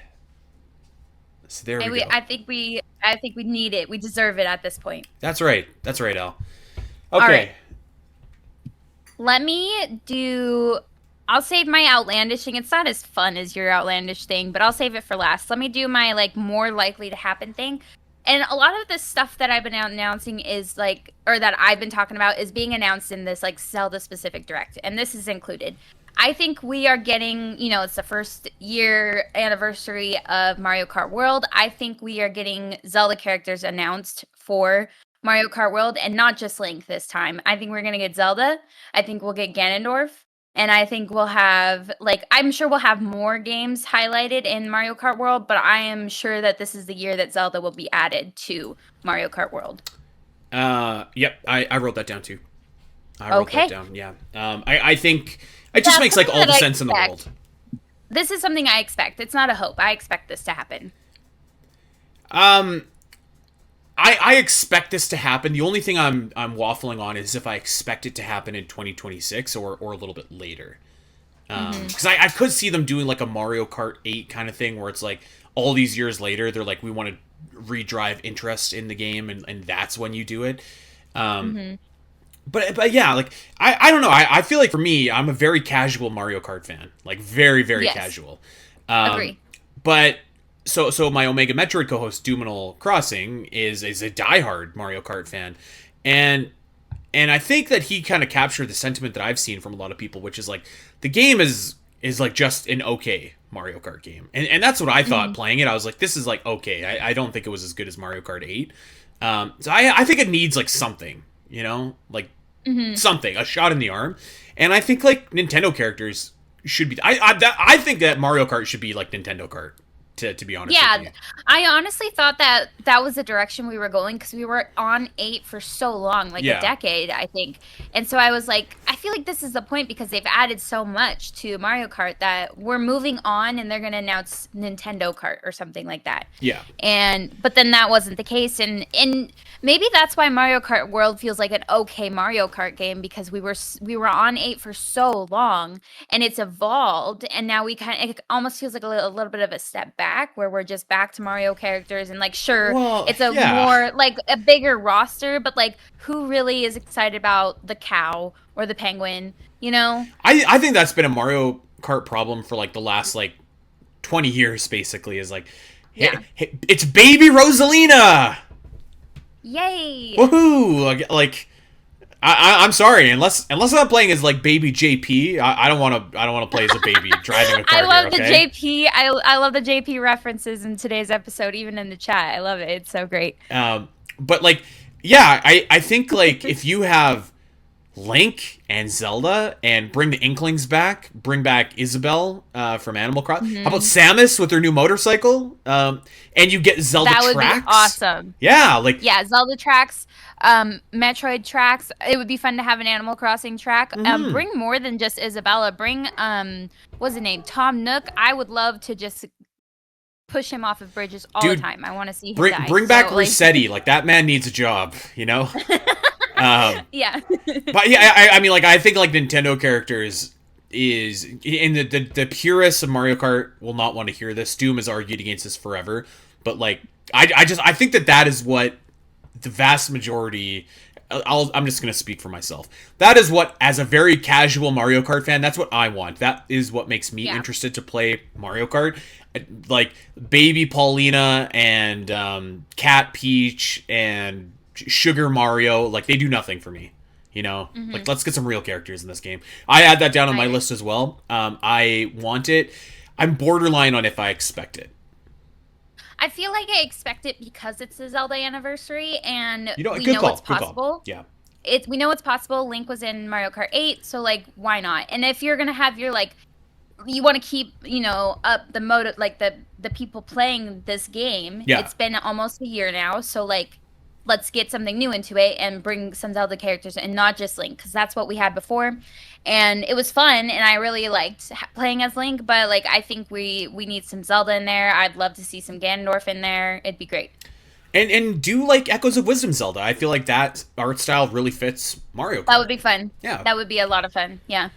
A: So there we go.
B: I think we need it. We deserve it at this point.
A: That's right, Al. Okay.
B: All right. Let me do. I'll save my outlandish thing. It's not as fun as your outlandish thing, but I'll save it for last. Let me do my like more likely to happen thing. And a lot of the stuff that I've been announcing is like, or that I've been talking about, is being announced in this like Zelda specific direct, and this is included. I think we are getting, you know, it's the first year anniversary of Mario Kart World. I think we are getting Zelda characters announced for Mario Kart World, and not just Link this time. I think we're going to get Zelda. I think we'll get Ganondorf. And I think we'll have, like, I'm sure we'll have more games highlighted in Mario Kart World, but I am sure that this is the year that Zelda will be added to Mario Kart World.
A: Yep, I wrote that down too. I wrote that down, yeah. I think it just makes, like, all the sense in the world.
B: This is something I expect. It's not a hope. I expect this to happen.
A: I expect this to happen. The only thing I'm waffling on is if I expect it to happen in 2026 or a little bit later. Because I could see them doing like a Mario Kart 8 kind of thing where it's like all these years later, they're like, we want to redrive interest in the game, and that's when you do it. But yeah, like I don't know. I feel like for me, I'm a very casual Mario Kart fan, like very very
B: Yes.
A: casual.
B: Agree.
A: But so my Omega Metroid co-host Duminal Crossing is a diehard Mario Kart fan, and I think that he kind of captured the sentiment that I've seen from a lot of people, which is like the game is like just an okay Mario Kart game, and that's what I thought playing it. I was like, this is like okay. I don't think it was as good as Mario Kart 8. So I think it needs like something, like something, a shot in the arm, and I think like Nintendo characters should be. I think that Mario Kart should be like Nintendo Kart. To be honest,
B: Yeah,
A: with you.
B: I honestly thought that that was the direction we were going because we were on 8 for so long, like
A: Yeah.
B: a decade, I think. And so I was like, I feel like this is the point because they've added so much to Mario Kart that we're moving on and they're going to announce Nintendo Kart or something like that.
A: Yeah.
B: But then that wasn't the case, and maybe that's why Mario Kart World feels like an okay Mario Kart game because we were on 8 for so long and it's evolved, and now it almost feels like a little bit of a step back where we're just back to Mario characters, and like sure,
A: Well,
B: it's a
A: yeah.
B: more like a bigger roster, but like who really is excited about the cow or the penguin, you know?
A: I think that's been a Mario Kart problem for like the last like 20 years basically, is like
B: Yeah.
A: hey, it's baby Rosalina.
B: Yay!
A: Woohoo! Like I'm sorry, unless I'm playing as like baby JP, I don't want to play as a baby driving a car.
B: I love
A: here,
B: the
A: okay?
B: JP. I love the JP references in today's episode, even in the chat. I love it. It's so great.
A: But like, yeah, I think like if you have Link and Zelda and bring the Inklings back, bring back Isabelle from Animal Crossing. How about Samus with her new motorcycle? And you get Zelda
B: That would
A: tracks.
B: be awesome.
A: Yeah, like
B: Yeah, Zelda tracks, Metroid tracks. It would be fun to have an Animal Crossing track. Bring more than just Isabella. Bring what's his name? Tom Nook. I would love to just push him off of bridges all the
A: Dude,
B: time. I want to see him
A: bring
B: die.
A: bring back
B: So, like,
A: Rossetti. Like that man needs a job,
B: yeah.
A: But yeah, I mean, like I think like Nintendo characters is in the purists of Mario Kart will not want to hear this. Doom has argued against this forever, but like I think that is what the vast majority. I'm just gonna speak for myself. That is what, as a very casual Mario Kart fan, that's what I want. That is what makes me interested to play Mario Kart. Like Baby Paulina and Cat Peach and Sugar Mario, like they do nothing for me. Like let's get some real characters in this game. I add that down on my list as well. I want it. I'm borderline on if I expect it.
B: I feel like I expect it because it's the Zelda anniversary, and we
A: Good
B: know
A: call,
B: it's
A: good call.
B: possible.
A: Yeah.
B: We know it's possible. Link was in Mario Kart 8, so like why not? And if you're gonna have your like, you want to keep up the motive, like the people playing this game.
A: Yeah.
B: It's been almost a year now, so like let's get something new into it and bring some Zelda characters and not just Link, because that's what we had before, and it was fun and I really liked playing as Link. But like I think we need some Zelda in there. I'd love to see some Ganondorf in there. It'd be great.
A: And do like Echoes of Wisdom Zelda. I feel like that art style really fits Mario Kart.
B: That would be fun.
A: Yeah.
B: That would be a lot of fun. Yeah.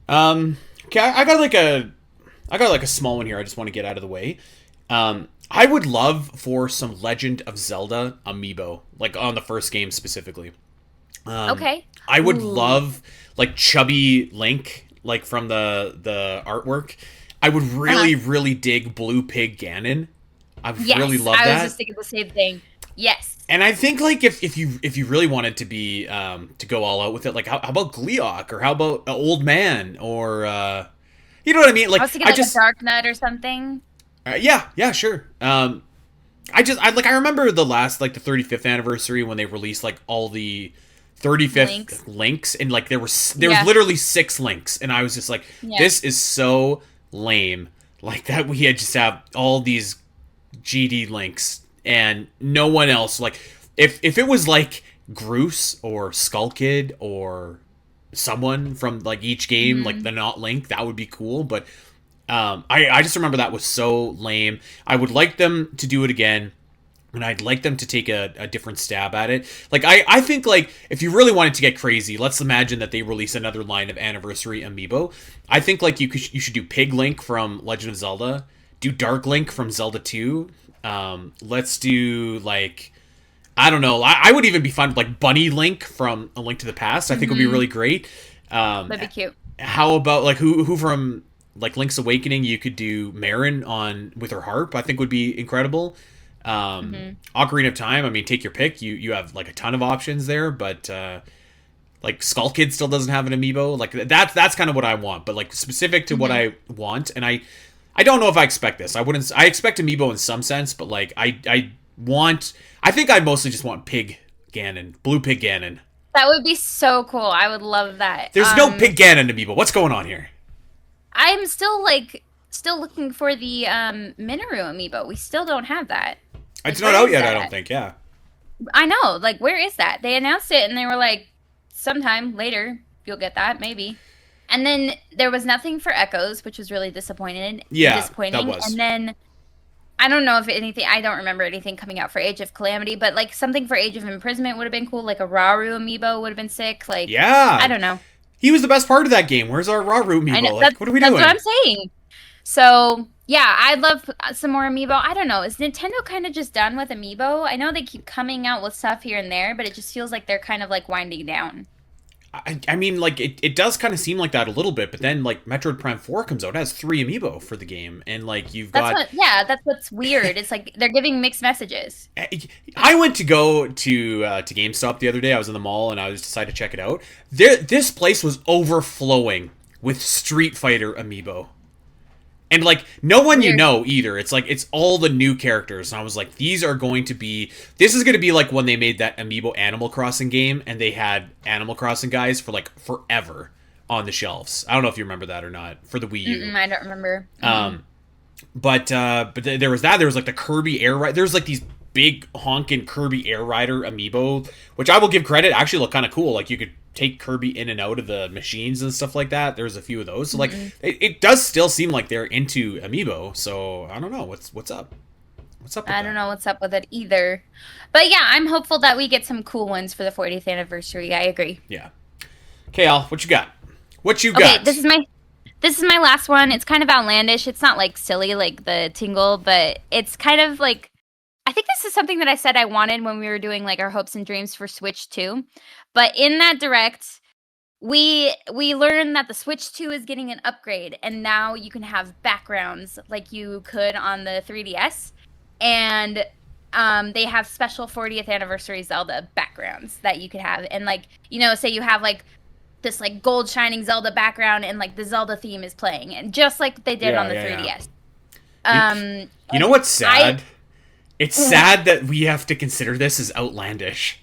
A: Okay, I got like a small one here I just want to get out of the way. I would love for some Legend of Zelda amiibo, like on the first game specifically.
B: Okay.
A: I would love like chubby Link, like from the artwork. I would really dig Blue Pig Ganon. I
B: Yes,
A: really love that.
B: I was just thinking the same thing. Yes.
A: And I think like if you really wanted to be to go all out with it, like how about Gleeok, or how about Old Man, or you know what I mean? Like
B: I was thinking like a Dark Nut or something.
A: Yeah, sure. I remember the last like the 35th anniversary when they released like all the 35th links, and like there was literally 6 links, and I was just like, this is so lame. Like that we had just have all these GD links and no one else. Like if it was like Groose or Skull Kid or someone from like each game, like the not Link, that would be cool. But I just remember that was so lame. I would like them to do it again. and I'd like them to take a different stab at it. Like, I think, like, if you really wanted to get crazy, let's imagine that they release another line of anniversary amiibo. I think, like, you should do Pig Link from Legend of Zelda, do Dark Link from Zelda 2. Let's do, like, I don't know. I would even be fine with, like, Bunny Link from A Link to the Past. I think would be really great.
B: That'd be cute.
A: How about, like, who from, like, Link's Awakening, you could do Marin on with her harp, I think would be incredible. Ocarina of Time, I mean, take your pick. You have, like, a ton of options there, but like, Skull Kid still doesn't have an amiibo. Like, that's kind of what I want, but, like, specific to what I want, and I don't know if I expect this. I expect amiibo in some sense, but, like, I think I mostly just want Pig Ganon, Blue Pig Ganon.
B: That would be so cool. I would love that.
A: There's no Pig Ganon amiibo. What's going on here?
B: I'm still looking for the Minoru amiibo. We still don't have that.
A: It's not out yet, I don't think, yeah.
B: I know, like, where is that? They announced it and they were like, sometime later you'll get that, maybe. And then there was nothing for Echoes, which was really disappointing.
A: Yeah, that was.
B: And then I don't know if anything, I don't remember anything coming out for Age of Calamity, but, like, something for Age of Imprisonment would have been cool. Like a Rauru amiibo would have been sick. Like,
A: yeah,
B: I don't know.
A: He was the best part of that game. Where's our Rauru amiibo?
B: I know,
A: like, what are we doing?
B: That's what I'm saying. So, yeah, I'd love some more amiibo. I don't know. Is Nintendo kind of just done with amiibo? I know they keep coming out with stuff here and there, but it just feels like they're kind of, like, winding down.
A: I mean, like, it does kind of seem like that a little bit, but then, like, Metroid Prime 4 comes out, it has 3 amiibo for the game, and, like, you've got...
B: That's what's weird. It's like they're giving mixed messages.
A: I went to go to GameStop the other day. I was in the mall, and I decided to check it out. This place was overflowing with Street Fighter amiibo. And, like, no one you know either. It's like, it's all the new characters. And I was like, this is going to be like when they made that amiibo Animal Crossing game, and they had Animal Crossing guys for, like, forever on the shelves. I don't know if you remember that or not, for the Wii U.
B: I don't remember.
A: But there was that. There was, like, the Kirby Air Rider. There's, like, these big honkin' Kirby Air Rider amiibo, which I will give credit, actually look kind of cool. Like, you could take Kirby in and out of the machines and stuff like that. There's a few of those. So, like, it does still seem like they're into amiibo. So, I don't know. What's up? What's up with
B: I don't know what's up with it either. But, yeah, I'm hopeful that we get some cool ones for the 40th anniversary. I agree.
A: Yeah. Okay, Al, what you got? Okay,
B: this is my last one. It's kind of outlandish. It's not, like, silly like the Tingle, but it's kind of like, I think this is something that I said I wanted when we were doing, like, our hopes and dreams for Switch 2. But in that direct, we learned that the Switch 2 is getting an upgrade, and now you can have backgrounds like you could on the 3DS. And they have special 40th anniversary Zelda backgrounds that you could have. And, like, you know, say you have, like, this, like, gold shining Zelda background and, like, the Zelda theme is playing, and just like they did on the 3DS.
A: Yeah. You know what's sad? It's sad that we have to consider this as outlandish.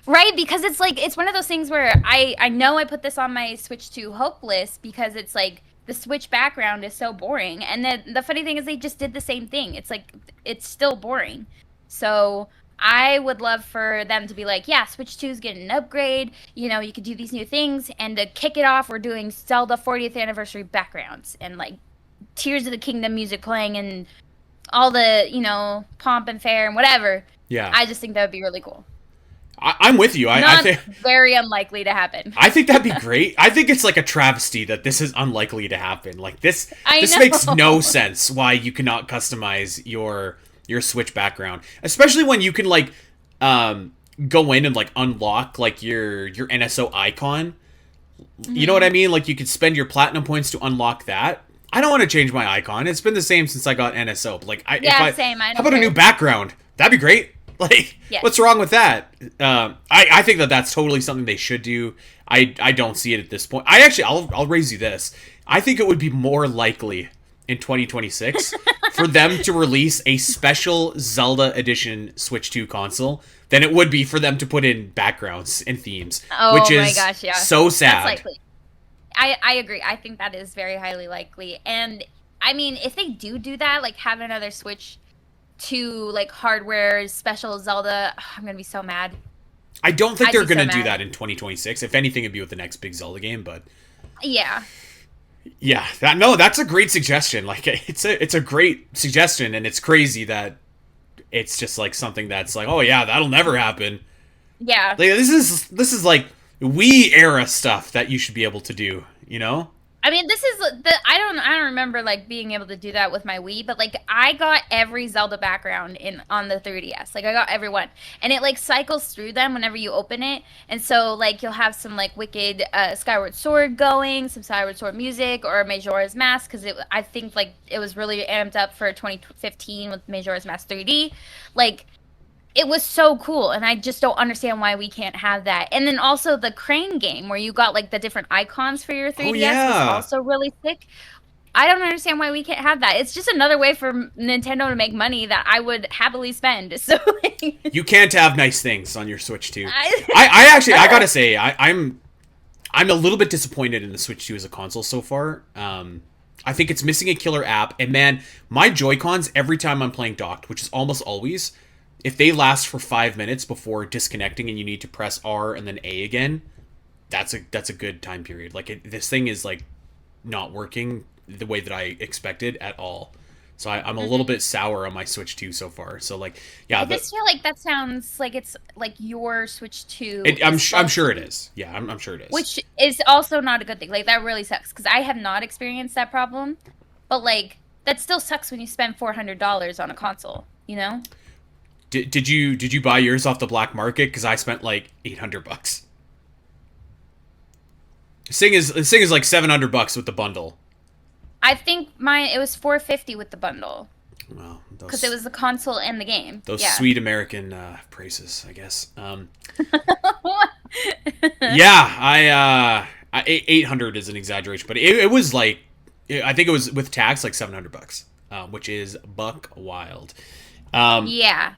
B: Right, because it's like, it's one of those things where I know I put this on my Switch 2 hope list because it's like the Switch background is so boring. And then the funny thing is they just did the same thing. It's like, it's still boring. So I would love for them to be like, yeah, Switch 2 is getting an upgrade. You know, you could do these new things. And to kick it off, we're doing Zelda 40th anniversary backgrounds and, like, Tears of the Kingdom music playing and all the, you know, pomp and fare and whatever.
A: Yeah.
B: I just think that would be really cool.
A: I'm with you. I think
B: very unlikely to happen.
A: I think that'd be great. I think it's like a travesty that this is unlikely to happen. Like, this makes no sense why you cannot customize your Switch background, especially when you can, like, go in and, like, unlock, like, your NSO icon. You know what I mean? Like, you could spend your platinum points to unlock that. I don't want to change my icon. It's been the same since I got NSO. But, like,
B: same.
A: How about a new background? That'd be great. Like, What's wrong with that? I think that's totally something they should do. I don't see it at this point. I'll raise you this. I think it would be more likely in 2026 for them to release a special Zelda edition Switch 2 console than it would be for them to put in backgrounds and themes.
B: Oh,
A: which is
B: my gosh, yeah.
A: So sad.
B: That's likely. I agree. I think that is very highly likely. And, I mean, if they do that, like, have another Switch 2, like, hardware special Zelda, I'm gonna be so mad.
A: I don't think they're gonna do that in 2026. If anything, it'd be with the next big Zelda game, but
B: yeah,
A: that's a great suggestion. Like, it's a great suggestion, and it's crazy that it's just like something that's like, oh yeah, that'll never happen.
B: Yeah.
A: Like this is like Wii era stuff that you should be able to do, you know?
B: I mean, this is the I don't remember like being able to do that with my Wii, but like I got every Zelda background in on the 3DS. Like I got every one, and it like cycles through them whenever you open it. And so like you'll have some like wicked Skyward Sword going, some Skyward Sword music, or Majora's Mask because I think like it was really amped up for 2015 with Majora's Mask 3D, like. It was so cool, and I just don't understand why we can't have that. And then also the crane game where you got like the different icons for your 3DS was also really sick. I don't understand why we can't have that. It's just another way for Nintendo to make money that I would happily spend. So
A: you can't have nice things on your Switch 2. I actually I gotta say I'm a little bit disappointed in the Switch 2 as a console so far. I think it's missing a killer app, and man, my Joy-Cons every time I'm playing docked, which is almost always. If they last for 5 minutes before disconnecting and you need to press R and then A again, that's a good time period. Like this thing is like not working the way that I expected at all. So I'm a little bit sour on my Switch 2 so far. So like, yeah.
B: I just feel like that sounds like it's like your Switch 2.
A: I'm sure it is. Yeah, I'm sure it is.
B: Which is also not a good thing. Like that really sucks because I have not experienced that problem. But like that still sucks when you spend $400 on a console, you know?
A: Did you buy yours off the black market? Because I spent like $800. This thing is like $700 with the bundle.
B: I think it was $450 with the bundle.
A: Well,
B: because it was the console and the game.
A: Those sweet American prices, I guess. Yeah, 800 is an exaggeration, but it was like I think it was with tax like $700, which is buck wild.
B: Yeah.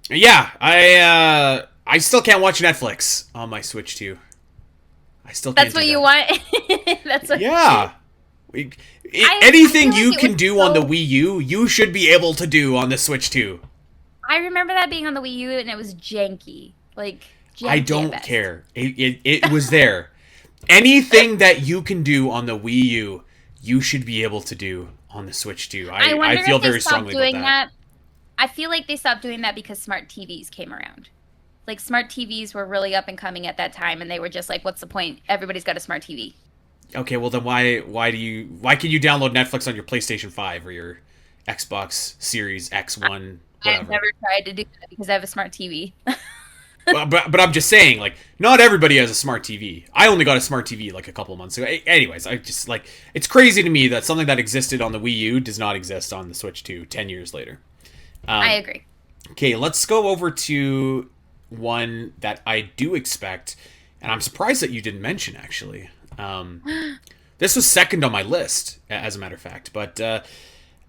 A: Yeah, I still can't watch Netflix on my Switch 2. I still can't.
B: That's what you want. That's what.
A: Yeah. Anything you can do on the Wii U, you should be able to do on the Switch 2.
B: I remember that being on the Wii U and it was janky. Like janky
A: I don't care. It was there. Anything that you can do on the Wii U, you should be able to do on the Switch 2. I feel very strongly about that.
B: I feel like they stopped doing that because smart TVs came around. Like, smart TVs were really up and coming at that time, and they were just like, what's the point? Everybody's got a smart TV.
A: Okay, well then why can you download Netflix on your PlayStation 5 or your Xbox Series X1, whatever?
B: I've never tried to do that because I have a smart TV.
A: but I'm just saying, like, not everybody has a smart TV. I only got a smart TV like a couple of months ago. Anyways, I just like, it's crazy to me that something that existed on the Wii U does not exist on the Switch 2 10 years later.
B: I agree.
A: Okay, let's go over to one that I do expect, and I'm surprised that you didn't mention, actually. This was second on my list, as a matter of fact, but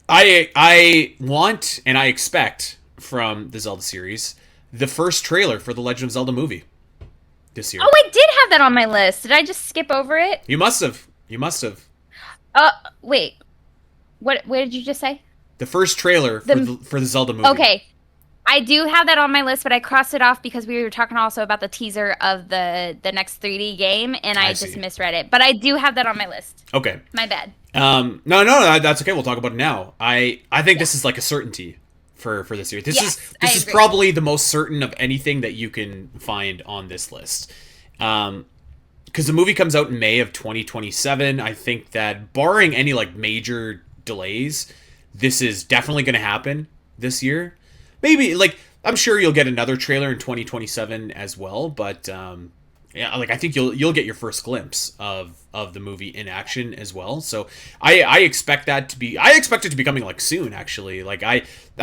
A: I want and I expect from the Zelda series the first trailer for the Legend of Zelda movie this year.
B: Oh, I did have that on my list. Did I just skip over it?
A: You must have.
B: Wait. What did you just say?
A: The first trailer for the Zelda movie.
B: Okay. I do have that on my list, but I crossed it off because we were talking also about the teaser of the next 3D game, and I just misread it. But I do have that on my list.
A: Okay.
B: My bad.
A: No, that's okay. We'll talk about it now. I think this is like a certainty for this year. This is probably the most certain of anything that you can find on this list. Because the movie comes out in May of 2027. I think that barring any like major delays, this is definitely going to happen this year. Maybe, like, I'm sure you'll get another trailer in 2027 as well, but yeah, like I think you'll get your first glimpse of the movie in action as well. So I expect it to be coming like soon. Actually, like I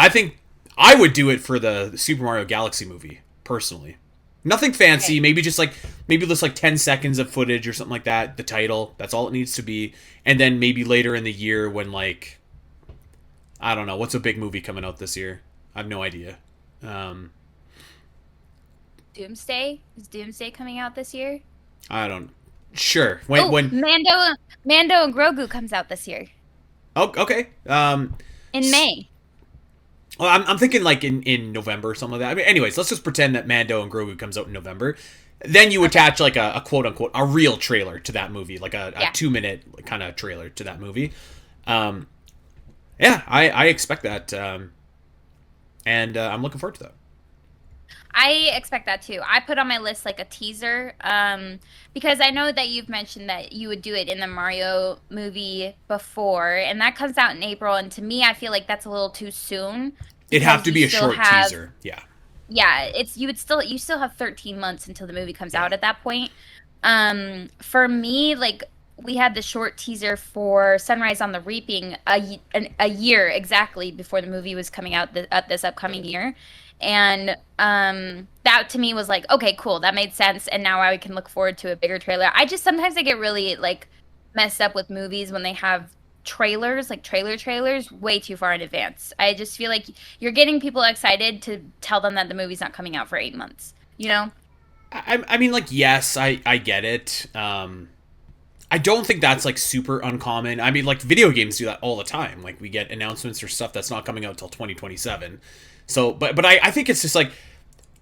A: think I would do it for the Super Mario Galaxy movie personally. Nothing fancy, maybe just like 10 seconds of footage or something like that. The title, that's all it needs to be, and then maybe later in the year when like I don't know what's a big movie coming out this year. I have no idea.
B: Doomsday? Is Doomsday coming out this year?
A: I don't. Sure.
B: When Mando and Grogu comes out this year.
A: Oh, okay.
B: In May.
A: Well, I'm thinking like in November or something like that. I mean, anyways, let's just pretend that Mando and Grogu comes out in November. Then you attach like a quote unquote a real trailer to that movie, like a 2-minute kind of trailer to that movie. Yeah, I expect that. and I'm looking forward to that.
B: I expect that too. I put on my list like a teaser, because I know that you've mentioned that you would do it in the Mario movie before, and that comes out in April. And to me, I feel like that's a little too soon
A: It'd have
B: because
A: to
B: you
A: be a
B: still
A: short
B: have,
A: teaser. Yeah.
B: yeah, it's you still have 13 months until the movie comes
A: Yeah.
B: out at that point. For me, like we had the short teaser for Sunrise on the Reaping a year exactly before the movie was coming out this upcoming year. And that to me was like, okay, cool, that made sense. And now I can look forward to a bigger trailer. I just sometimes I get really like messed up with movies when they have trailers, like trailers, way too far in advance. I just feel like you're getting people excited to tell them that the movie's not coming out for 8 months. You know?
A: I mean, like, yes, I get it. I don't think that's like super uncommon. I mean, like video games do that all the time. Like we get announcements or stuff that's not coming out till 2027. So, but I think it's just like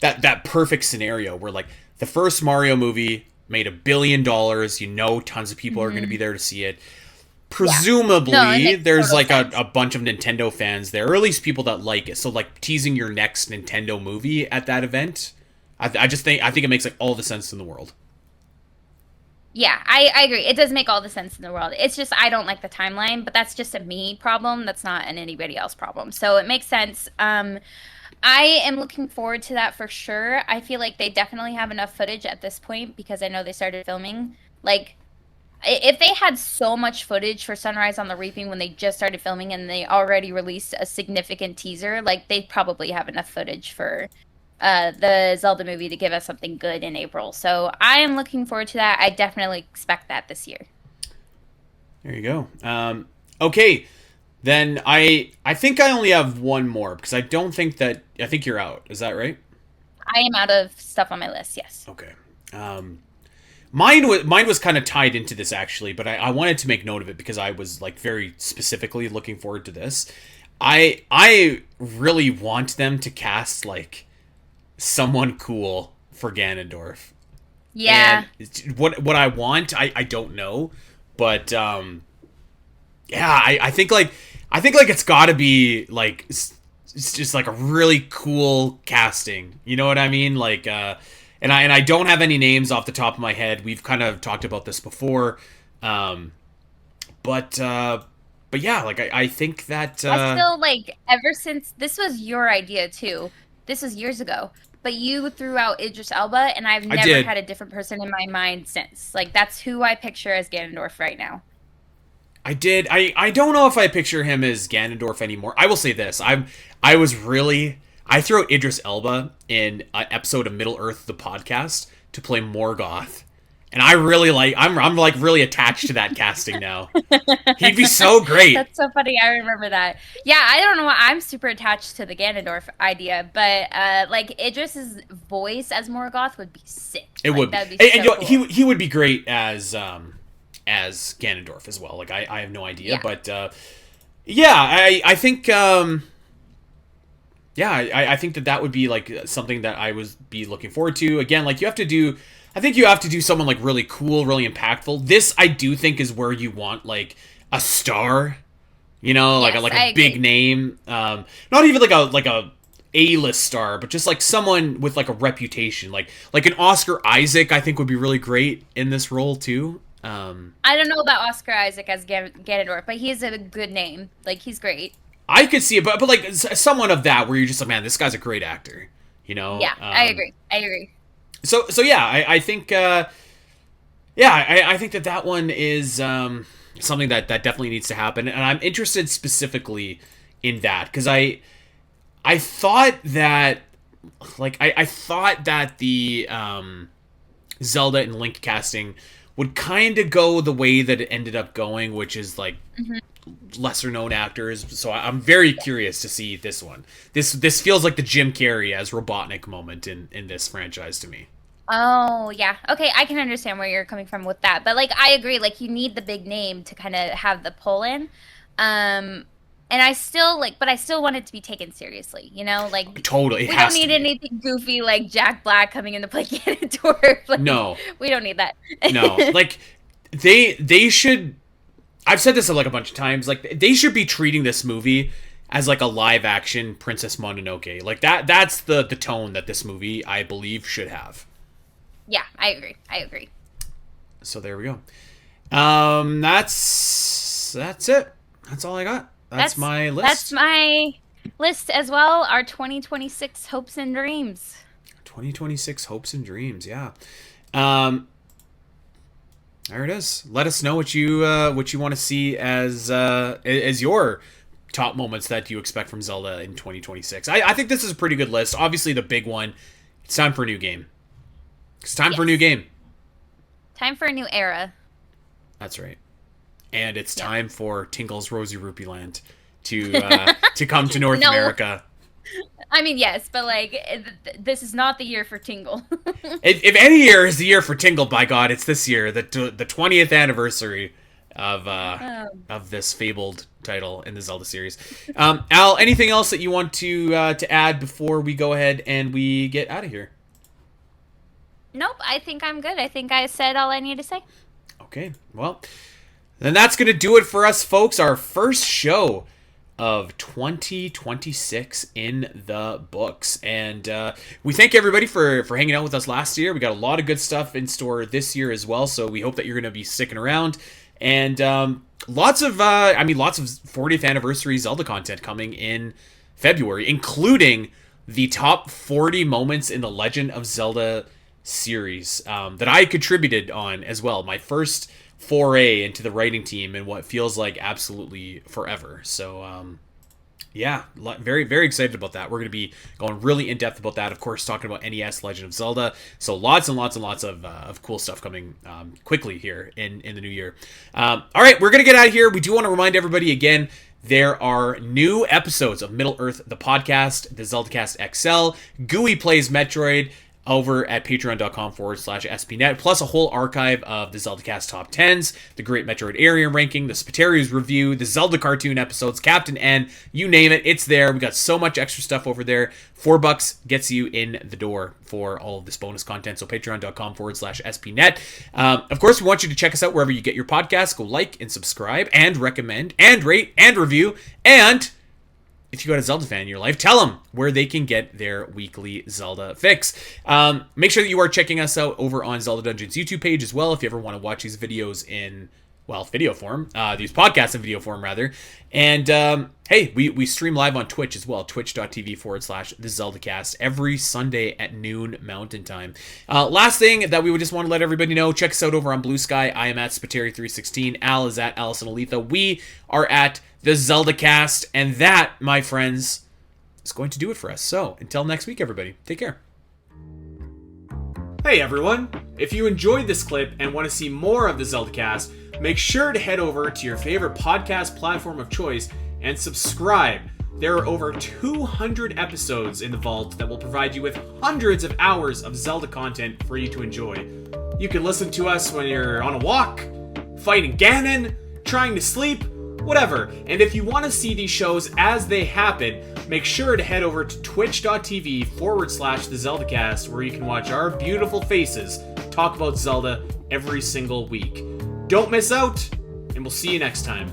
A: that perfect scenario where like the first Mario movie made $1 billion. You know, tons of people are going to be there to see it.
B: Yeah. No, it
A: Presumably,
B: makes
A: there's
B: total
A: like
B: sense.
A: a bunch of Nintendo fans there, or at least people that like it. So, like teasing your next Nintendo movie at that event, I think it makes like all the sense in the world.
B: Yeah, I agree. It does make all the sense in the world. It's just I don't like the timeline, but that's just a me problem. That's not an anybody else problem. So it makes sense. I am looking forward to that for sure. I feel like they definitely have enough footage at this point because I know they started filming. Like, if they had so much footage for Sunrise on the Reaping when they just started filming and they already released a significant teaser, like they probably have enough footage for the Zelda movie to give us something good in April. So I am looking forward to that. I definitely expect that this year.
A: There you go. Okay, then I think I only have one more because I think you're out. Is that right?
B: I am out of stuff on my list. Yes.
A: Okay. Um, mine was kind of tied into this actually, but I wanted to make note of it because I was like very specifically looking forward to this. I really want them to cast like someone cool for Ganondorf.
B: Yeah.
A: And what I want, I don't know, but yeah, I think like it's got to be like it's just like a really cool casting. You know what I mean? Like and I don't have any names off the top of my head. We've kind of talked about this before. Um but yeah, like I think that
B: I still like ever since this was your idea too. This was years ago. But you threw out Idris Elba, and I've
A: I
B: never
A: did.
B: had a different person in my mind since. Like that's who I picture as Ganondorf right now.
A: I did. I don't know if I picture him as Ganondorf anymore. I will say this. I threw out Idris Elba in an episode of Middle Earth the podcast to play Morgoth. And I really like I'm like really attached to that casting now. He'd be so great.
B: That's so funny. I remember that. Yeah, I don't know why I'm super attached to the Ganondorf idea, but like Idris's voice as Morgoth would be sick.
A: It
B: Like
A: would be.
B: that'd be
A: And
B: so
A: you know,
B: cool.
A: he would be great as Ganondorf as well. Like I have no idea,
B: Yeah.
A: but yeah, I think yeah, I think that would be like something that I would be looking forward to. Again, like I think you have to do someone like really cool, really impactful. This I do think is where you want like a star, you know,
B: Yes,
A: like
B: I
A: a big
B: agree.
A: name. Not even like a A-list star, but just like someone with like a reputation, like an Oscar Isaac. I think would be really great in this role too.
B: I don't know about Oscar Isaac as Ganondorf, but he's a good name. Like he's great.
A: I could see it, but like someone of that where you're just like, man, this guy's a great actor, you know.
B: Yeah, I agree. I agree.
A: So yeah, I think yeah, I think that one is something that definitely needs to happen, and I'm interested specifically in that because I thought that I thought that the Zelda and Link casting would kind of go the way that it ended up going, which is like
B: Hmm.
A: lesser known actors. So I'm very curious to see this one. This feels like the Jim Carrey as Robotnik moment in this franchise to me.
B: Oh, yeah. Okay, I can understand where you're coming from with that. But like I agree, like you need the big name to kind of have the pull in. Um and I still like but I still want it to be taken seriously, you know? Like
A: Totally, it
B: we don't
A: has to
B: need
A: be.
B: anything goofy like Jack Black coming in to play Ganondorf. Like
A: No,
B: we don't need that.
A: no, like they should. I've said this like a bunch of times. Like they should be treating this movie as like a live action Princess Mononoke. Like that's the tone that this movie, I believe, should have.
B: Yeah, I agree.
A: So there we go. That's it. That's all I got. That's my list.
B: That's my list as well. Our 2026 hopes and dreams.
A: 2026 hopes and dreams. Yeah. There it is. Let us know what you want to see as your top moments that you expect from Zelda in 2026. I think this is a pretty good list. Obviously, the big one. It's time for a new game. It's time for a new game.
B: Time for a new era.
A: That's right. And it's time for Tinkle's Rosy Rupee Land to come to North America.
B: I mean, yes, but like this is not the year for Tingle.
A: If any year is the year for Tingle, by God, it's this year, the 20th anniversary of this fabled title in the Zelda series. Al, anything else that you want to add before we go ahead and we get out of here?
B: Nope, I think I'm good. I think I said all I need to say.
A: Okay, well, then that's going to do it for us, folks. Our first show of 2026 in the books. And we thank everybody for hanging out with us last year. We got a lot of good stuff in store this year as well, so we hope that you're going to be sticking around. And lots of 40th anniversary Zelda content coming in February, including the top 40 moments in the Legend of Zelda series that I contributed on as well. My first foray into the writing team in what feels like absolutely forever. So yeah, very, very excited about that. We're going to be going really in depth about that, of course, talking about NES Legend of Zelda. So lots and lots and lots of cool stuff coming quickly here in the new year. All right, we're going to get out of here. We do want to remind everybody again, there are new episodes of Middle Earth, the podcast, the Zelda Cast XL, Gooey Plays Metroid, over at patreon.com/spnet, plus a whole archive of the Zelda Cast Top 10s, the Great Metroid Area Ranking, the Spatarius Review, the Zelda cartoon episodes, Captain N, you name it, it's there. We got so much extra stuff over there. $4 gets you in the door for all of this bonus content, so patreon.com/spnet. Of course, we want you to check us out wherever you get your podcasts. Go like and subscribe and recommend and rate and review, and if you got a Zelda fan in your life, tell them where they can get their weekly Zelda fix. Make sure that you are checking us out over on Zelda Dungeon's YouTube page as well if you ever want to watch these videos in, well, video form. These podcasts in video form, rather. And, hey, we stream live on Twitch as well. Twitch.tv/The Zelda Cast every Sunday at noon Mountain Time. Last thing that we would just want to let everybody know, check us out over on Blue Sky. I am at Spateri316. Al is at Allison Aletha. We are at the Zelda Cast, and that, my friends, is going to do it for us. So, until next week, everybody, take care. Hey everyone! If you enjoyed this clip and want to see more of the Zelda Cast, make sure to head over to your favorite podcast platform of choice and subscribe. There are over 200 episodes in the vault that will provide you with hundreds of hours of Zelda content for you to enjoy. You can listen to us when you're on a walk, fighting Ganon, trying to sleep, whatever. And if you want to see these shows as they happen, make sure to head over to twitch.tv/The Zelda Cast, where you can watch our beautiful faces talk about Zelda every single week. Don't miss out, and we'll see you next time.